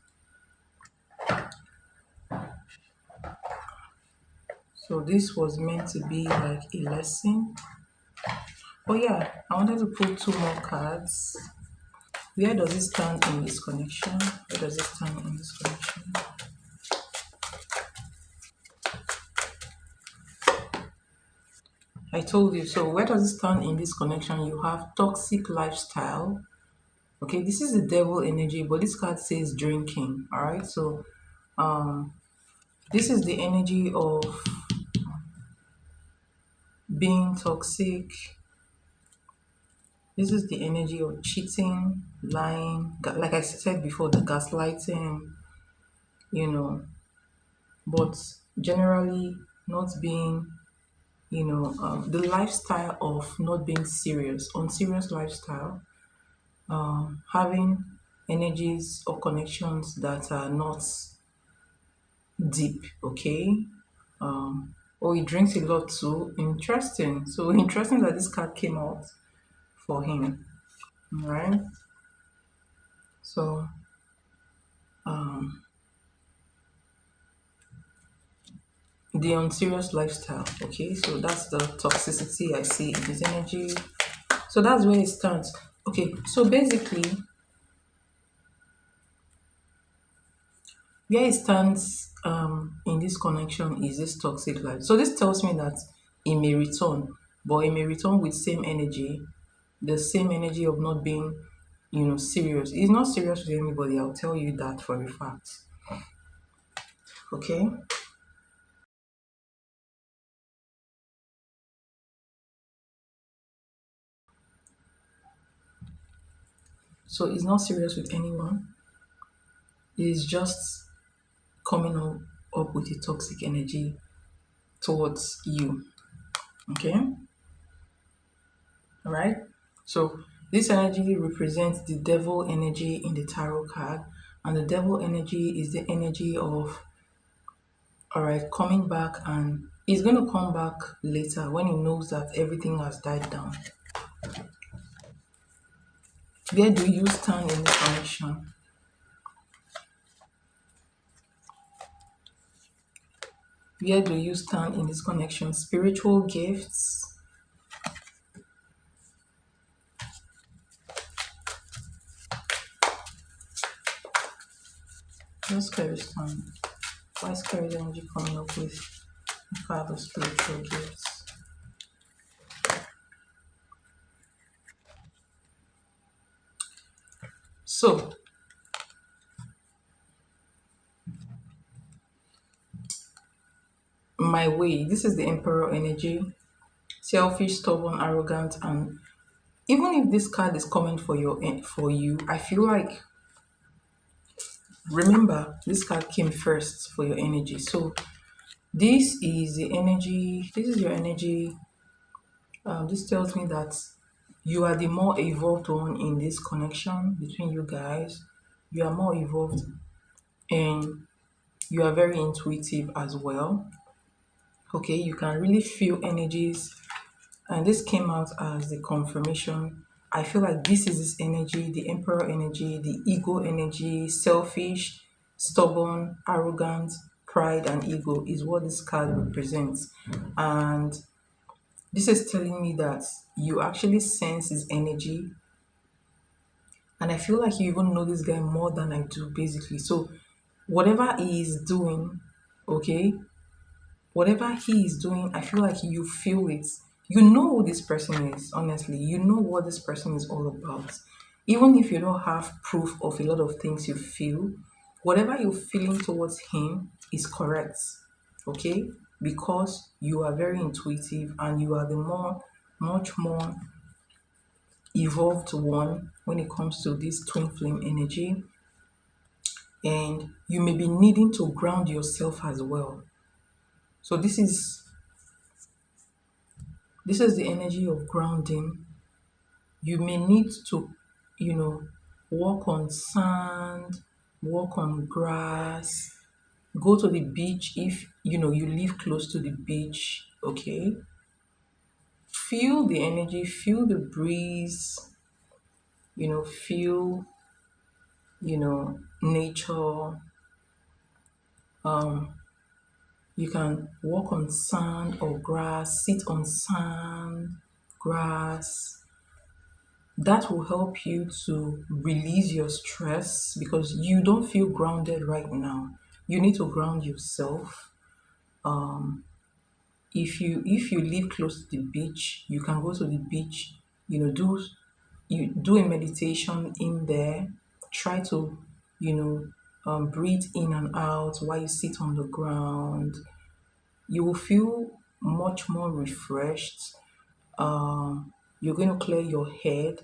So this was meant to be like a lesson. Oh yeah, I wanted to pull two more cards. Where does it stand in this connection? Where does it stand in this connection? I told you. So where does it stand in this connection? You have toxic lifestyle. Okay, this is the devil energy, but this card says drinking. All right, so um, this is the energy of being toxic. This is the energy of cheating, lying, like I said before, the gaslighting, you know, but generally not being the lifestyle of not being serious, unserious lifestyle, having energies or connections that are not deep, okay? Oh, he drinks a lot too. Interesting. So interesting that this card came out for him. All right. So the unserious lifestyle. Okay, so that's the toxicity I see in his energy. So that's where it starts. Okay, so basically, where it stands in this connection is this toxic life. So this tells me that it may return, but it may return with same energy, the same energy of not being, serious. He's not serious with anybody. I'll tell you that for a fact. Okay. So he's not serious with anyone. He's just coming up with a toxic energy towards you. Okay. All right. So this energy represents the devil energy in the tarot card, and the devil energy is the energy of, all right, coming back, and he's going to come back later when he knows that everything has died down. Where do you stand in this connection? Where do you stand in this connection? Spiritual gifts. Where's Scary's stand? Why is Scary's energy coming up with the card of spiritual gifts? So, my way, this is the Emperor energy. Selfish, stubborn, arrogant, and even if this card is coming for you, I feel like, remember, this card came first for your energy. So this is the energy. This is your energy. This tells me that you are the more evolved one in this connection between you guys. You are more evolved, and you are very intuitive as well. Okay, you can really feel energies, and this came out as the confirmation. I feel like this is this energy, the emperor energy, the ego energy, selfish, stubborn, arrogant, pride, and ego is what this card represents. And this is telling me that you actually sense his energy, and I feel like you even know this guy more than I do, basically. So whatever he is doing, okay, whatever he is doing, I feel like you feel it. You know who this person is, honestly. You know what this person is all about. Even if you don't have proof of a lot of things you feel, whatever you're feeling towards him is correct, okay? Because you are very intuitive, and you are the much more evolved one when it comes to this twin flame energy. And you may be needing to ground yourself as well. So this is the energy of grounding. You may need to, you know, walk on sand, walk on grass, go to the beach if you live close to the beach, okay? Feel the energy, feel the breeze, feel, nature. Um, you can walk on sand or grass, sit on sand, grass. That will help you to release your stress because you don't feel grounded right now. You need to ground yourself. If you live close to the beach, you can go to the beach, do a meditation in there. Try to, breathe in and out while you sit on the ground. You will feel much more refreshed. You're going to clear your head,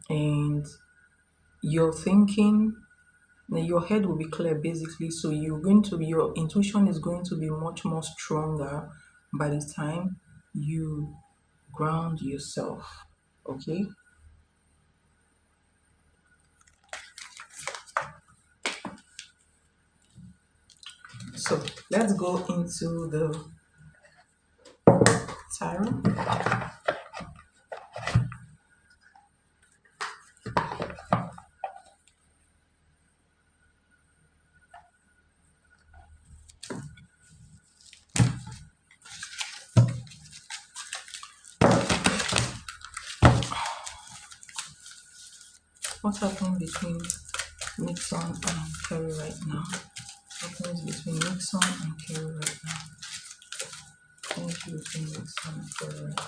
and your thinking, your head will be clear basically. So your intuition is going to be much more stronger by the time. you ground yourself. Okay, so let's go into the tarot. What's happening between Nixon and Kerry right now? What happens between Nixon and Kerry right now? Energy between Nixon and Kerry right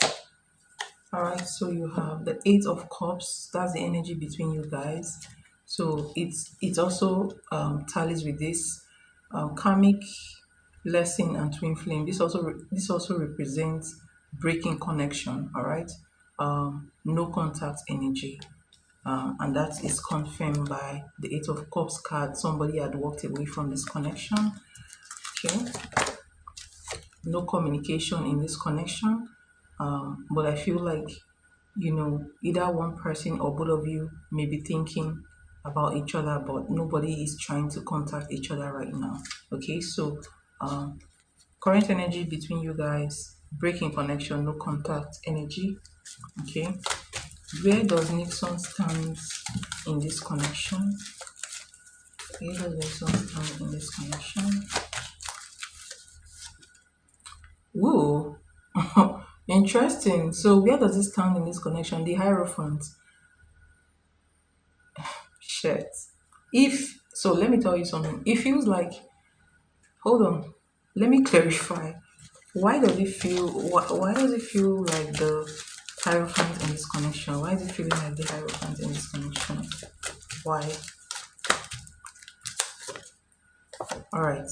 now. Alright, so you have the Eight of Cups. That's the energy between you guys. So it also tallies with this karmic lesson and twin flame. This also represents breaking connection. All right, no contact energy, and that is confirmed by the Eight of Cups card. Somebody had walked away from this connection. Okay, no communication in this connection, but I feel like either one person or both of you may be thinking about each other, but nobody is trying to contact each other right now. Okay, so um current energy between you guys, breaking connection, no contact energy. Okay, where does Nixon stand in this connection? Where does Nixon stand in this connection? Ooh. Interesting. So where does it stand in this connection? The Hierophant. Shit. If so, let me tell you something. It feels like, hold on, let me clarify. Why does it feel like the Hierophant in this connection? Why is it feeling like the Hierophant in this connection? Why? Alright.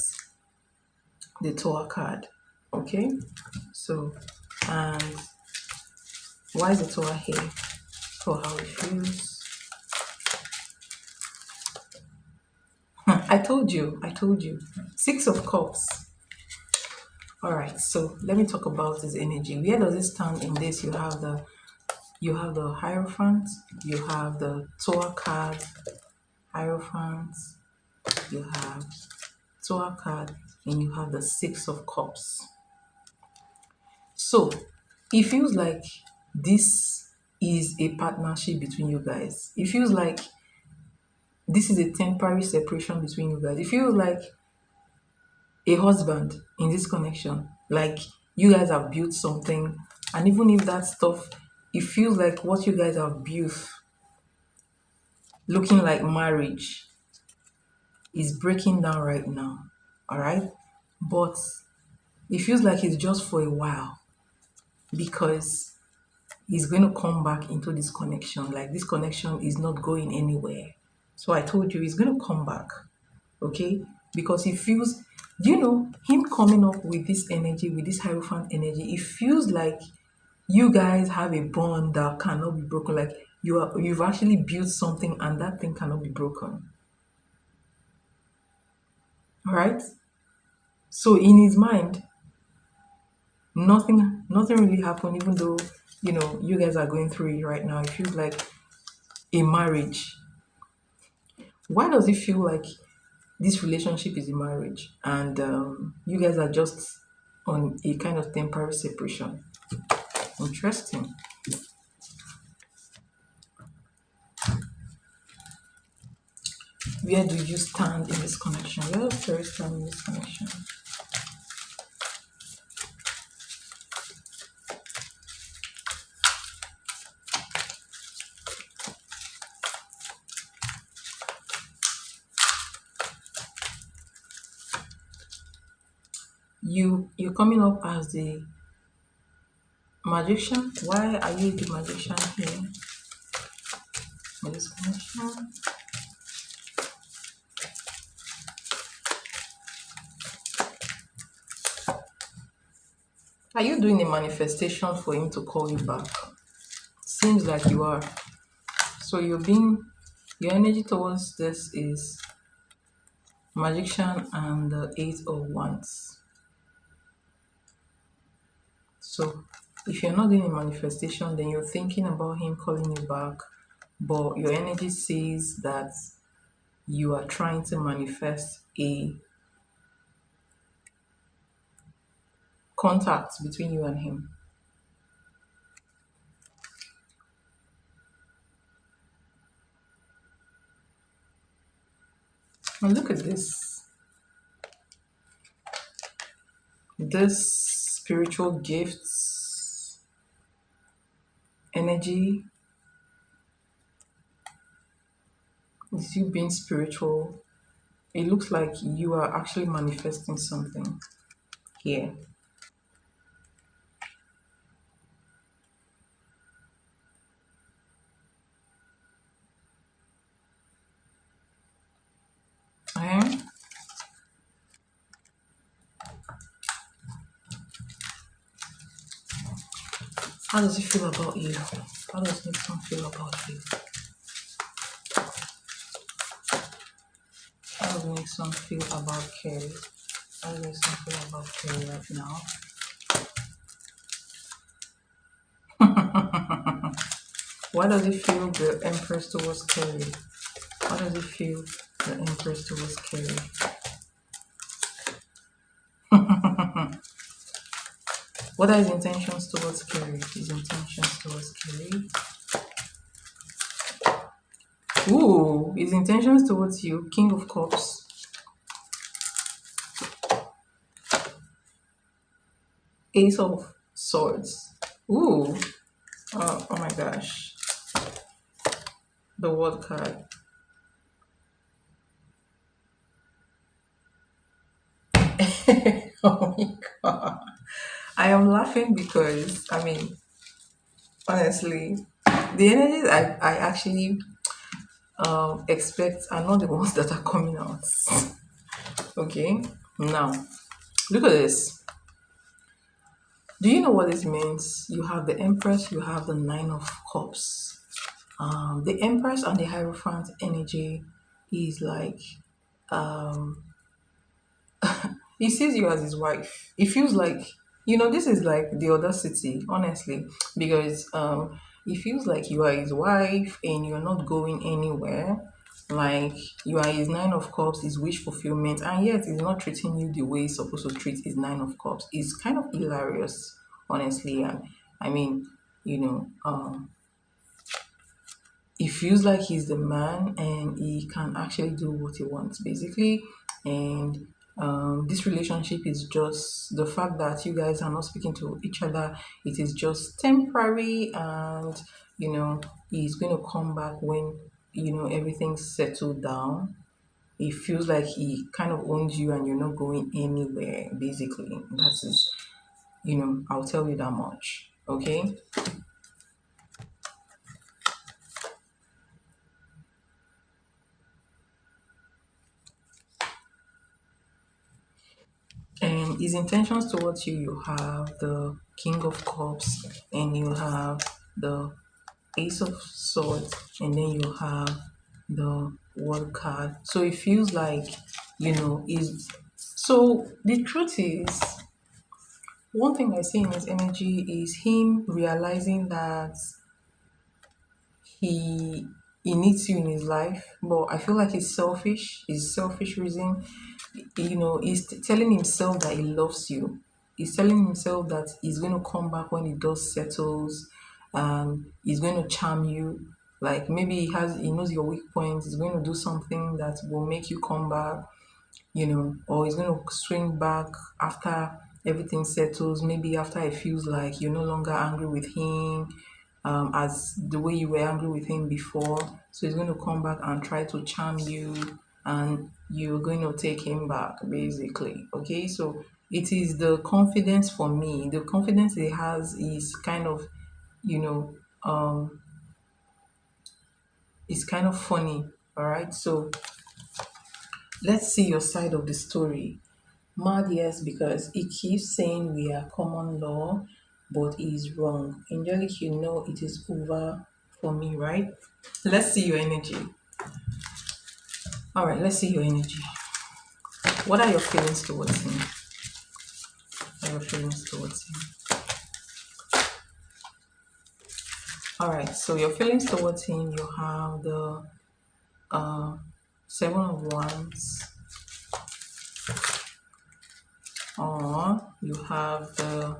The Tower card. Okay? So, and why is the Tower here? For how it feels. I told you. Six of Cups. All right, so let me talk about this energy. Where does it stand in this? You have the Hierophant, you have the Tower card, Hierophant, you have Tower card, and you have the Six of Cups. So it feels like this is a partnership between you guys. It feels like this is a temporary separation between you guys. It feels like a husband in this connection. Like you guys have built something, and even if that stuff, it feels like what you guys have built, looking like marriage, is breaking down right now. All right, but it feels like it's just for a while because he's going to come back into this connection. Like this connection is not going anywhere. So I told you he's going to come back. Okay, because he feels, him coming up with this energy, with this Hierophant energy, it feels like you guys have a bond that cannot be broken. Like you've actually built something and that thing cannot be broken. All right, so in his mind, nothing really happened, even though you guys are going through it right now. It feels like a marriage. Why does it feel like this relationship is a marriage and you guys are just on a kind of temporary separation? Interesting. Where do you stand in this connection? Where does Terry stand in this connection? You're coming up as the magician. Why are you the magician here in this connection? Are you doing a manifestation for him to call you back? Seems like you are. So your energy towards this is magician and the Eight of Wands. So if you're not doing a manifestation, then you're thinking about him calling you back, but your energy says that you are trying to manifest a contact between you and him. And look at this spiritual gifts, energy is you being spiritual. It looks like you are actually manifesting something here. Okay? How does it feel about you? How does Nixon feel about you? How does Nixon feel about Kerry? How does Nixon feel about Kerry right now? Why does it feel the Empress towards Kerry? How does it feel the Empress towards Kerry? What are his intentions towards Kerry? His intentions towards Kerry. Ooh, his intentions towards you. King of Cups. Ace of Swords. Ooh. Oh my gosh. The World card. Oh my god. I am laughing because, I mean, honestly, the energies I actually expect are not the ones that are coming out. Okay? Now, look at this. Do you know what this means? You have the Empress, you have the Nine of Cups. The Empress and the Hierophant energy is like, um, he sees you as his wife. It feels like, this is like the audacity, honestly, because it feels like you are his wife and you're not going anywhere. Like you are his Nine of Cups, his wish fulfillment, and yet he's not treating you the way he's supposed to treat his Nine of Cups. It's kind of hilarious, honestly. And I mean, you know, he feels like he's the man and he can actually do what he wants basically. And this relationship is just the fact that you guys are not speaking to each other. It is just temporary, and he's going to come back when everything's settled down. It feels like he kind of owns you and you're not going anywhere basically. That is, I'll tell you that much. Okay. And his intentions towards you, you have the King of Cups, and you have the Ace of Swords, and then you have the World card. So it feels like, is so the truth is, one thing I see in his energy is him realizing that he he needs you in his life, but I feel like he's selfish. He's selfish reason. He's telling himself that he loves you. He's telling himself that he's going to come back when the dust settles, and he's going to charm you. Like maybe he knows your weak points. He's going to do something that will make you come back, or he's going to swing back after everything settles. Maybe after it feels like you're no longer angry with him, as the way you were angry with him before. So he's going to come back and try to charm you, and you're going to take him back, basically. Okay, so it is the confidence for me. The confidence he has is kind of, you know, um, it's kind of funny. All right, so let's see your side of the story. Mad, yes, because he keeps saying we are common law, but he's wrong. Angelic, it is over for me, right? Let's see your energy. All right, let's see your energy. What are your feelings towards him? What are your feelings towards him? All right, so your feelings towards him, you have the uh, Seven of Wands, or you have the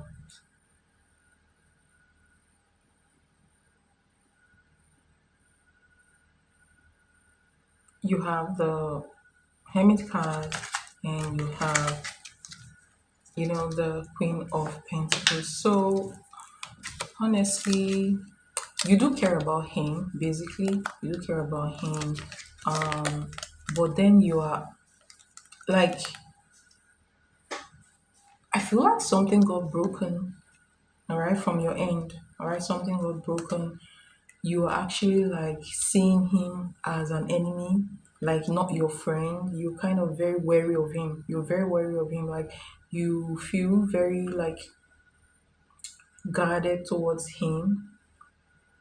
Hermit card, and you have the Queen of Pentacles. So honestly, you do care about him. Basically, you do care about him. But then you are like, I feel like something got broken, all right, from your end. All right, something got broken. You are actually like seeing him as an enemy, like not your friend. You're kind of very wary of him. You're very wary of him. Like you feel very like guarded towards him,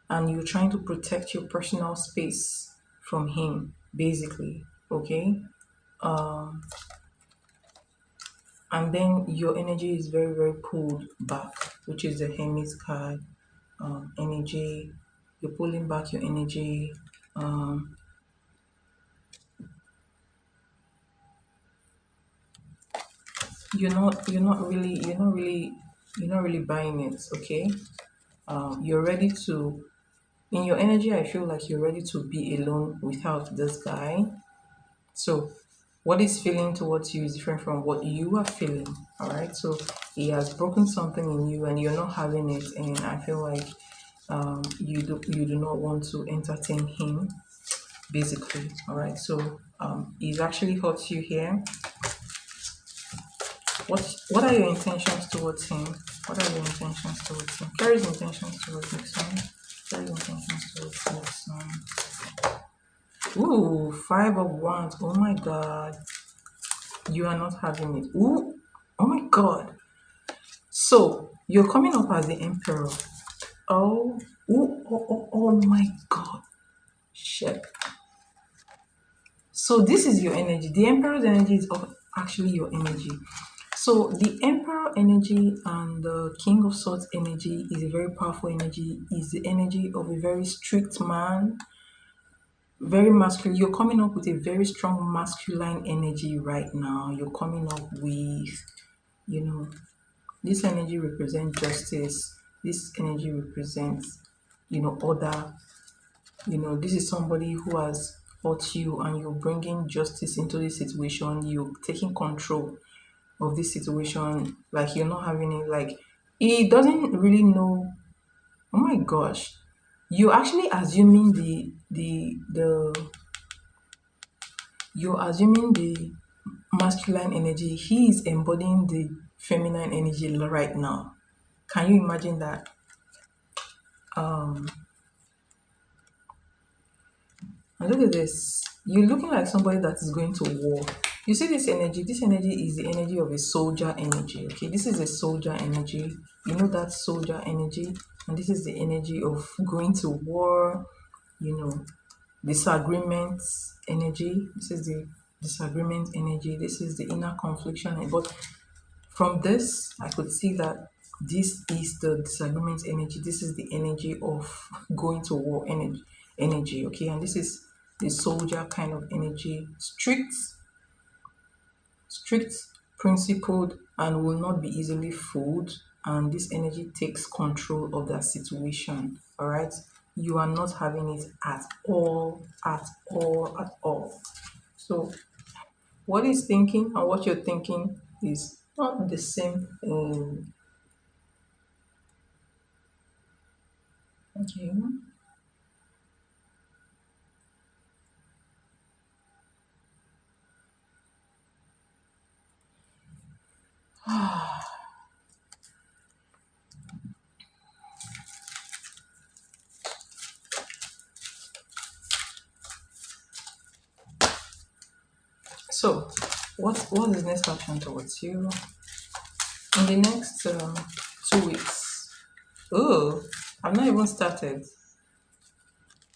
and you're trying to protect your personal space from him, basically. Okay. Um, and then your energy is very, very pulled back, which is the Hermit card. Energy, you're pulling back your energy. Um, you're not really buying it. Okay. You're ready to, in your energy, I feel like you're ready to be alone without this guy. So what he's feeling towards you is different from what you are feeling. All right. So he has broken something in you and you're not having it. And I feel like you do not want to entertain him, basically. All right. So he's actually hurt you here. What are your intentions towards him? What are your intentions towards him? Carrie's intentions towards next one. Carrie's intentions towards next one. Ooh, Five of Wands. Oh my God. You are not having it. Ooh, oh my God. So you're coming up as the Emperor. Oh, ooh, oh my God. Shit. So this is your energy. The Emperor's energy is actually your energy. So the Emperor energy and the King of Swords energy is a very powerful energy. Is the energy of a very strict man, very masculine. You're coming up with a very strong masculine energy right now. You're coming up with, you know, this energy represents justice. This energy represents, order. This is somebody who has hurt you and you're bringing justice into this situation. You're taking control of this situation. Like you're not having it. Like he doesn't really know. Oh my gosh. You're actually assuming you're assuming the masculine energy. He is embodying the feminine energy right now. Can you imagine that? Um, and look at this. You're looking like somebody that is going to war. You see this energy? This energy is the energy of a soldier energy. Okay, this is a soldier energy. You know that soldier energy, and this is the energy of going to war. You know, disagreements energy. This is the disagreement energy. This is the inner confliction. But from this, I could see that this is the disagreement energy. This is the energy of going to war energy. Okay, and this is the soldier kind of energy. Strict, principled, and will not be easily fooled. And this energy takes control of that situation. All right, you are not having it at all, at all, at all. So what he's thinking and what you're thinking is not the same thing. Okay. So, what is next action towards you in the next 2 weeks? Oh, I've not even started.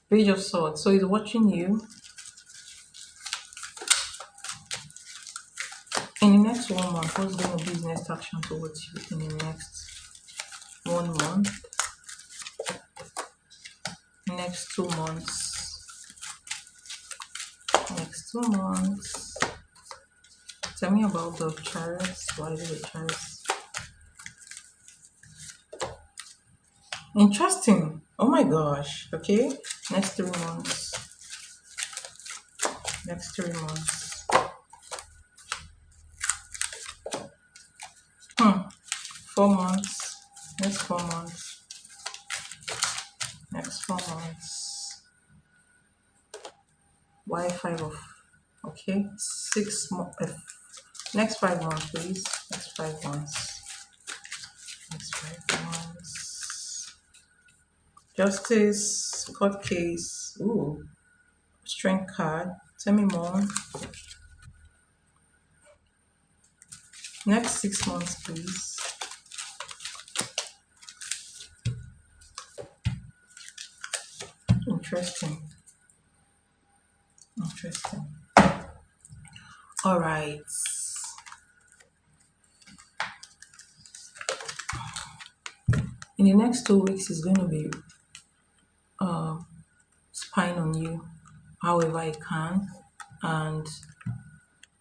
Page of Swords. So he's watching you. In the next 1 month, what's going to be his next action towards you in the next 1 month? next 2 months. Next 2 months. Tell me about the charts. Why is it the charts? Interesting. Oh my gosh. Okay. Next 3 months. Next 3 months. Hmm. 4 months. Next 4 months. Next 4 months. Why five of? Okay. 6 months. Next 5 months, please. Next 5 months. Next 5 months. Justice. Court case. Ooh. Strength card. Tell me more. Next 6 months, please. Interesting. Interesting. All right. In the next 2 weeks, it's going to be spying on you however it can, and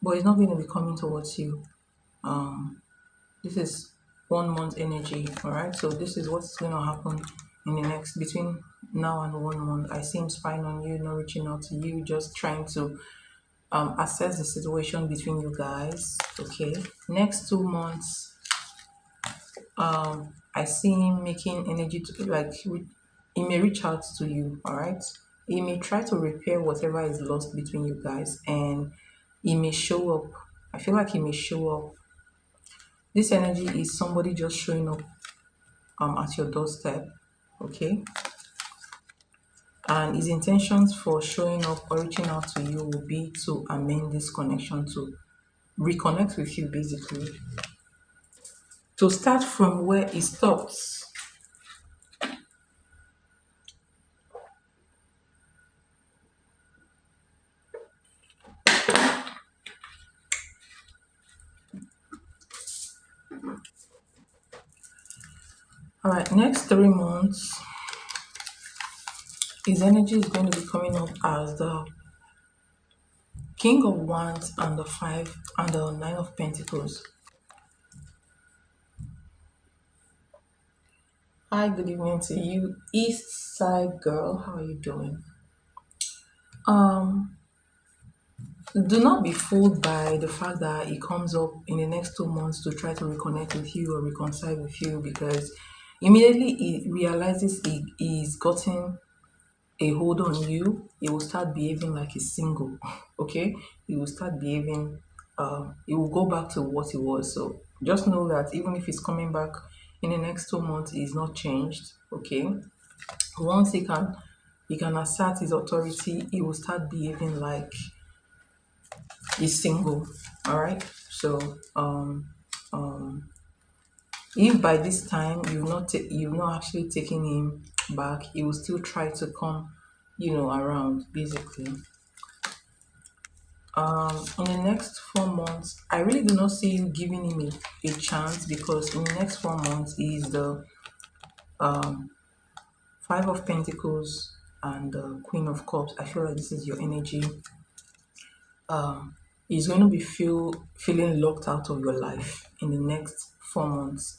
but it's not going to be coming towards you. This is 1 month energy. All right. So this is what's going to happen in the next between now and 1 month. I see him spying on you, not reaching out to you, just trying to assess the situation between you guys. Okay. Next 2 months, I see him making energy to he may reach out to you. All right. He may try to repair whatever is lost between you guys, and he may show up. I feel like he may show up. This energy is somebody just showing up at your doorstep. Okay. And his intentions for showing up or reaching out to you will be to amend this connection, to reconnect with you, basically, to start from where it stops. All right, next 3 months, his energy is going to be coming up as the King of Wands and the Five and the Nine of Pentacles. Hi, good evening to you, East Side girl. How are you doing? Um, do not be fooled by the fact that he comes up in the next 2 months to try to reconnect with you or reconcile with you, because immediately he realizes he's gotten a hold on you, he will start behaving like he's single. Okay, he will start behaving. He will go back to what he was. So just know that even if he's coming back in the next 2 months, he's not changed. Okay, once he can assert his authority, he will start behaving like he's single. All right. So if by this time you've not actually taken him back, he will still try to come, around, basically. In the next 4 months, I really do not see you giving him a chance, because in the next 4 months is the Five of Pentacles and the Queen of Cups. I feel like this is your energy. He's going to be feeling locked out of your life in the next 4 months.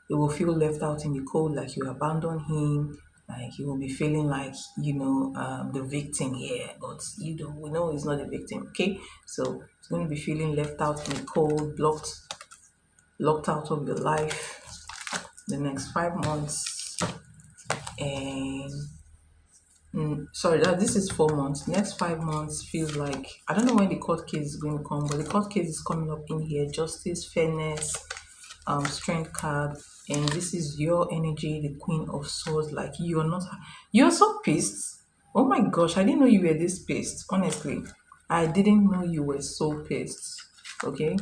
He will feel left out in the cold, like you abandoned him. Like he will be feeling like, the victim here, but we know he's not the victim. Okay, so he's going to be feeling left out in the cold, locked out of your life the next 5 months. And sorry, this is 4 months. Next 5 months feels like, I don't know when the court case is going to come, but the court case is coming up in here. Justice, fairness, strength card, and this is your energy, the Queen of Swords. Like you're so pissed. Oh my gosh, I didn't know you were this pissed. Honestly, I didn't know you were so pissed. Okay,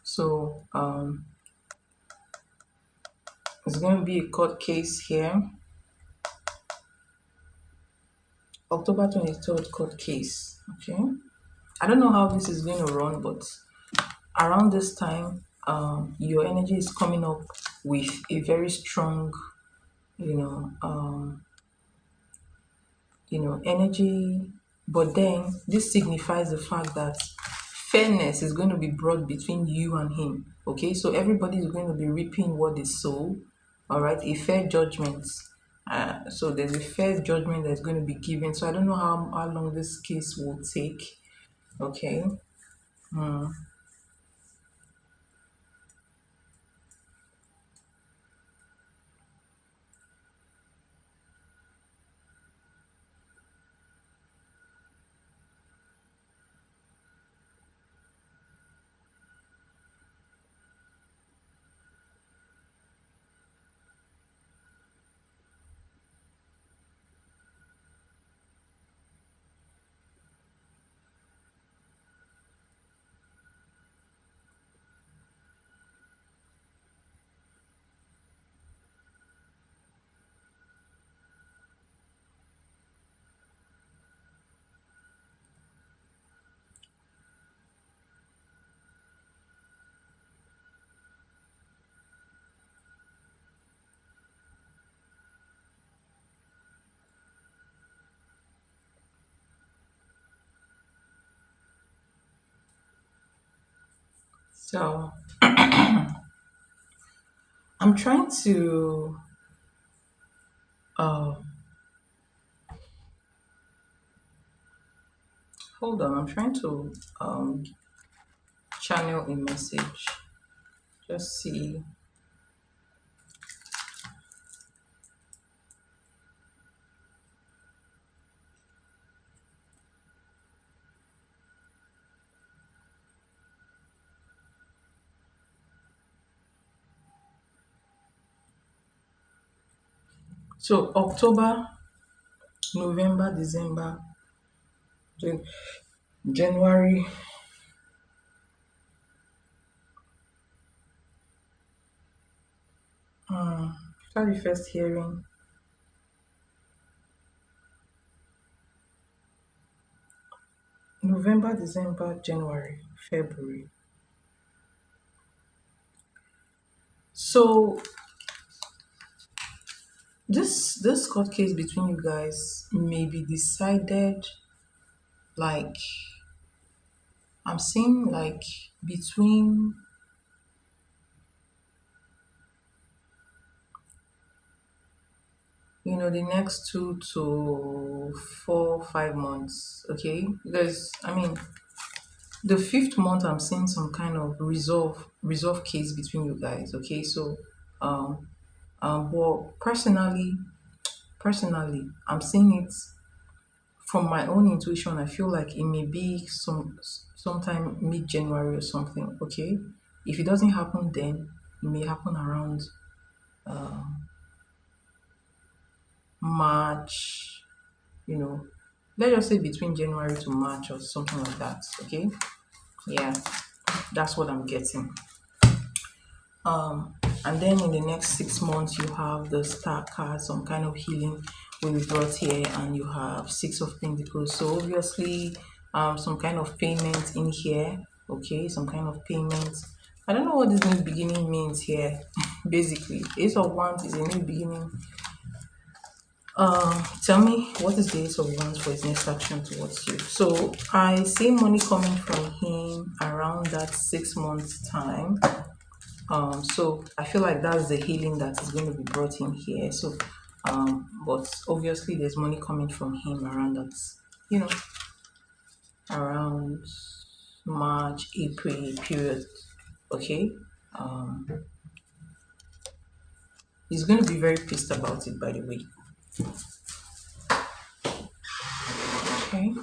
so it's going to be a court case here. October 23rd court case. Okay, I don't know how this is going to run, but around this time, your energy is coming up with a very strong, you know, energy. But then this signifies the fact that fairness is going to be brought between you and him. Okay, so everybody is going to be reaping what they sow. All right, a fair judgment. So there's a fair judgment that's going to be given. So I don't know how long this case will take. Okay. So I'm trying to uh hold on. I'm trying to channel a message. Just see. So October, November, December, Jan- January. After the first hearing, November, December, January, February. So this court case between you guys may be decided, like, I'm seeing, like, between the next 2 to 4, 5 months. Okay, because I mean the fifth month I'm seeing some kind of resolve case between you guys. Okay, so um but personally I'm seeing it from my own intuition. I feel like it may be sometime mid-January or something. Okay, if it doesn't happen then, it may happen around March, you know let's just say between January to March or something like that. Okay, yeah, that's what I'm getting. And then in the next 6 months, you have the star card, some kind of healing will be brought here, and you have Six of Pentacles. So obviously, some kind of payment in here. Okay, some kind of payment. I don't know what this new beginning means here. Basically, Ace of Wands is a new beginning. Tell me, what is the Ace of Wands for his next action towards you? So I see money coming from him around that 6 months time. So I feel like that's the healing that is going to be brought in here. So but obviously there's money coming from him around that, you know, around March, April period. Okay. Um, he's going to be very pissed about it, by the way. Okay.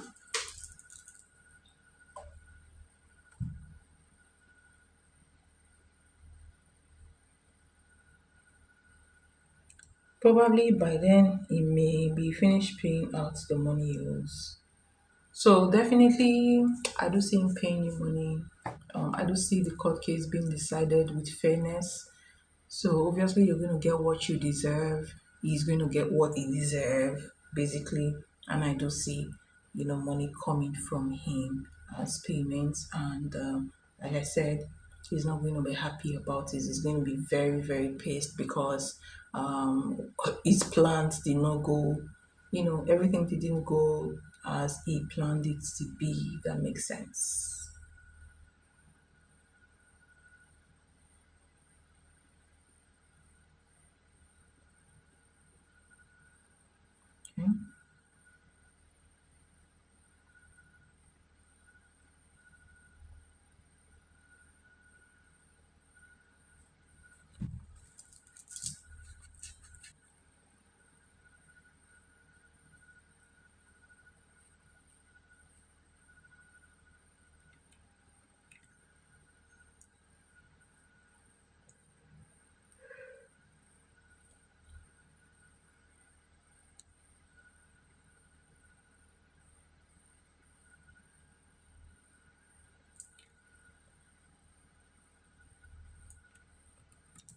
Probably by then he may be finished paying out the money he owes. So definitely, I do see him paying you money. I do see the court case being decided with fairness. So obviously, you're going to get what you deserve. He's going to get what he deserves, basically. And I do see, money coming from him as payments. And like I said, he's not going to be happy about it. He's going to be very, very pissed because his plans did not go. everything didn't go as he planned it to be. That makes sense. Okay.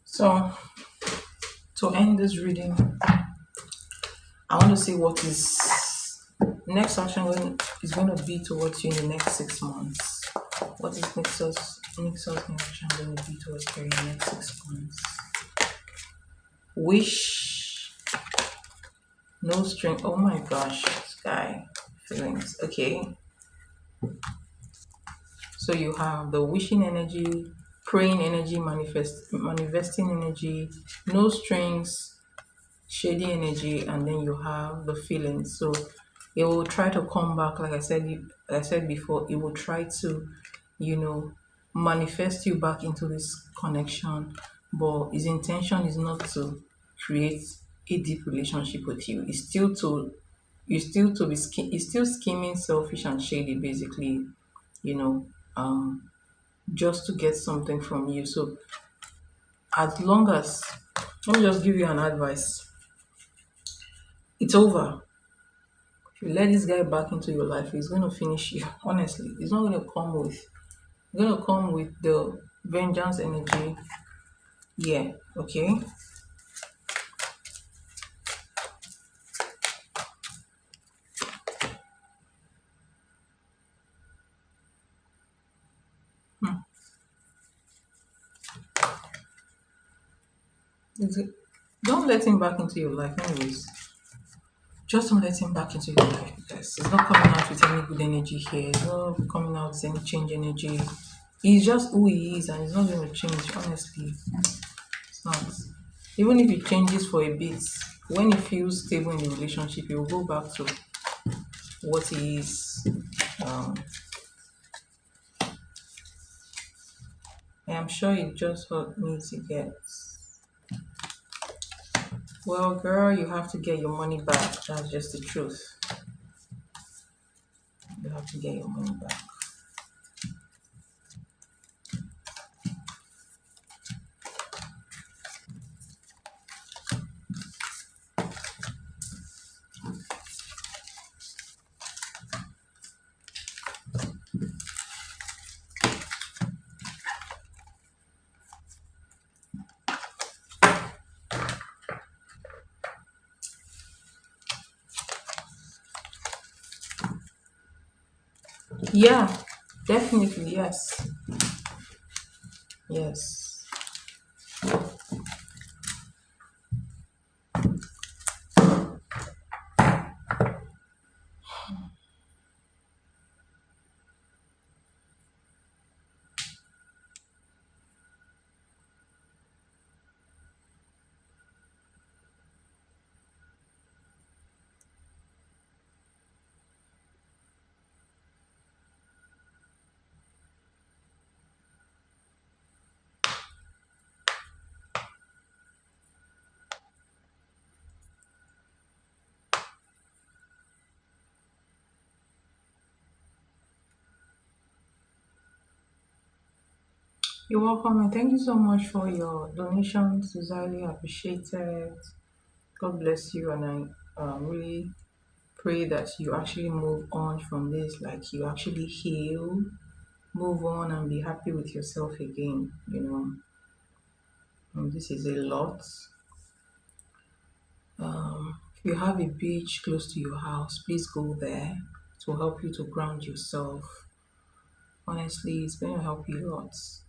So to end this reading, I want to see what is next action is going to be towards you in the next 6 months. What is Nixon's next action going to be towards you in the next 6 months? Wish, no string. Oh my gosh, sky feelings. Okay, so you have the wishing energy, praying energy, manifesting energy, no strings, shady energy, and then you have the feelings. So it will try to come back, like I said before, it will try to, you know, manifest you back into this connection, but his intention is not to create a deep relationship with you. It's still to you still to be it's still scheming, selfish and shady, basically, you know, just to get something from you. So as long as let me just give you an advice. It's over. If you let this guy back into your life, he's going to finish you. Honestly, he's not going to come with. He's going to come with the vengeance energy. Yeah. Okay. Is it- Don't let him back into your life, anyways. Just don't let him back into your life because he's not coming out with any good energy here. He's not coming out with any change energy. He's just who he is, and he's not going to change. Honestly, it's not. Even if he changes for a bit, when he feels stable in the relationship, he will go back to what he is. Um, I'm sure it just what needs to get. Well, girl, you have to get your money back. That's just the truth. You have to get your money back. Yeah, definitely. Yes. Yes. You're welcome, and thank you so much for your donations. It's highly appreciated. God bless you, and I really pray that you actually move on from this, like you actually heal, move on, and be happy with yourself again. And this is a lot. If you have a beach close to your house, please go there. It will help you to ground yourself. Honestly, it's going to help you lots.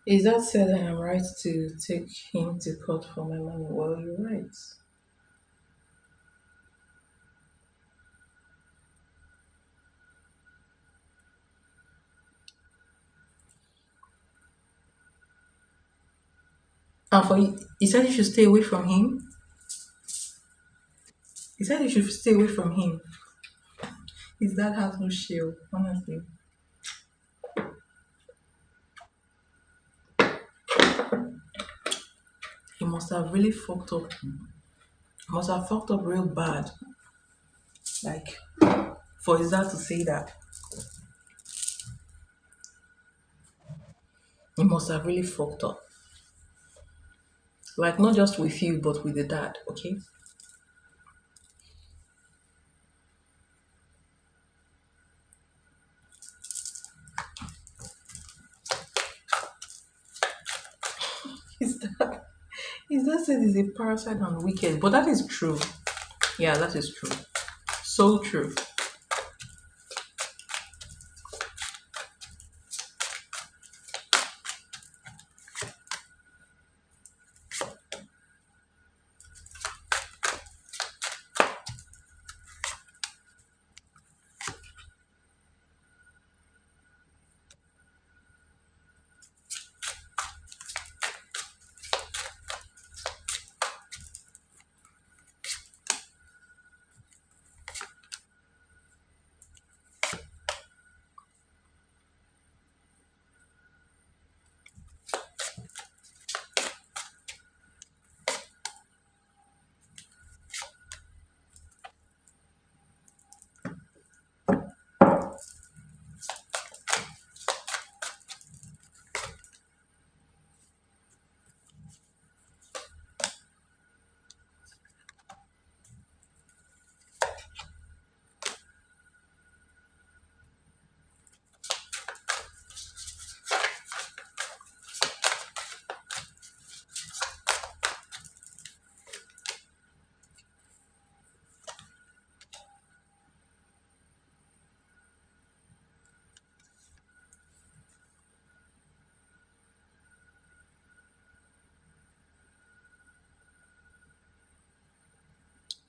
Is that said I am right to take him to court for my money? Well, you're right. And for he said you should stay away from him. He said you should stay away from him. His dad has no shield, honestly. He must have really fucked up. He must have fucked up real bad. Like, for his dad to say that, he must have really fucked up. Like, not just with you, but with the dad, okay? His dad, his dad said he's a parasite and wicked, but that is true. Yeah, that is true. So true.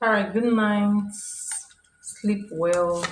All right, good night. Sleep well.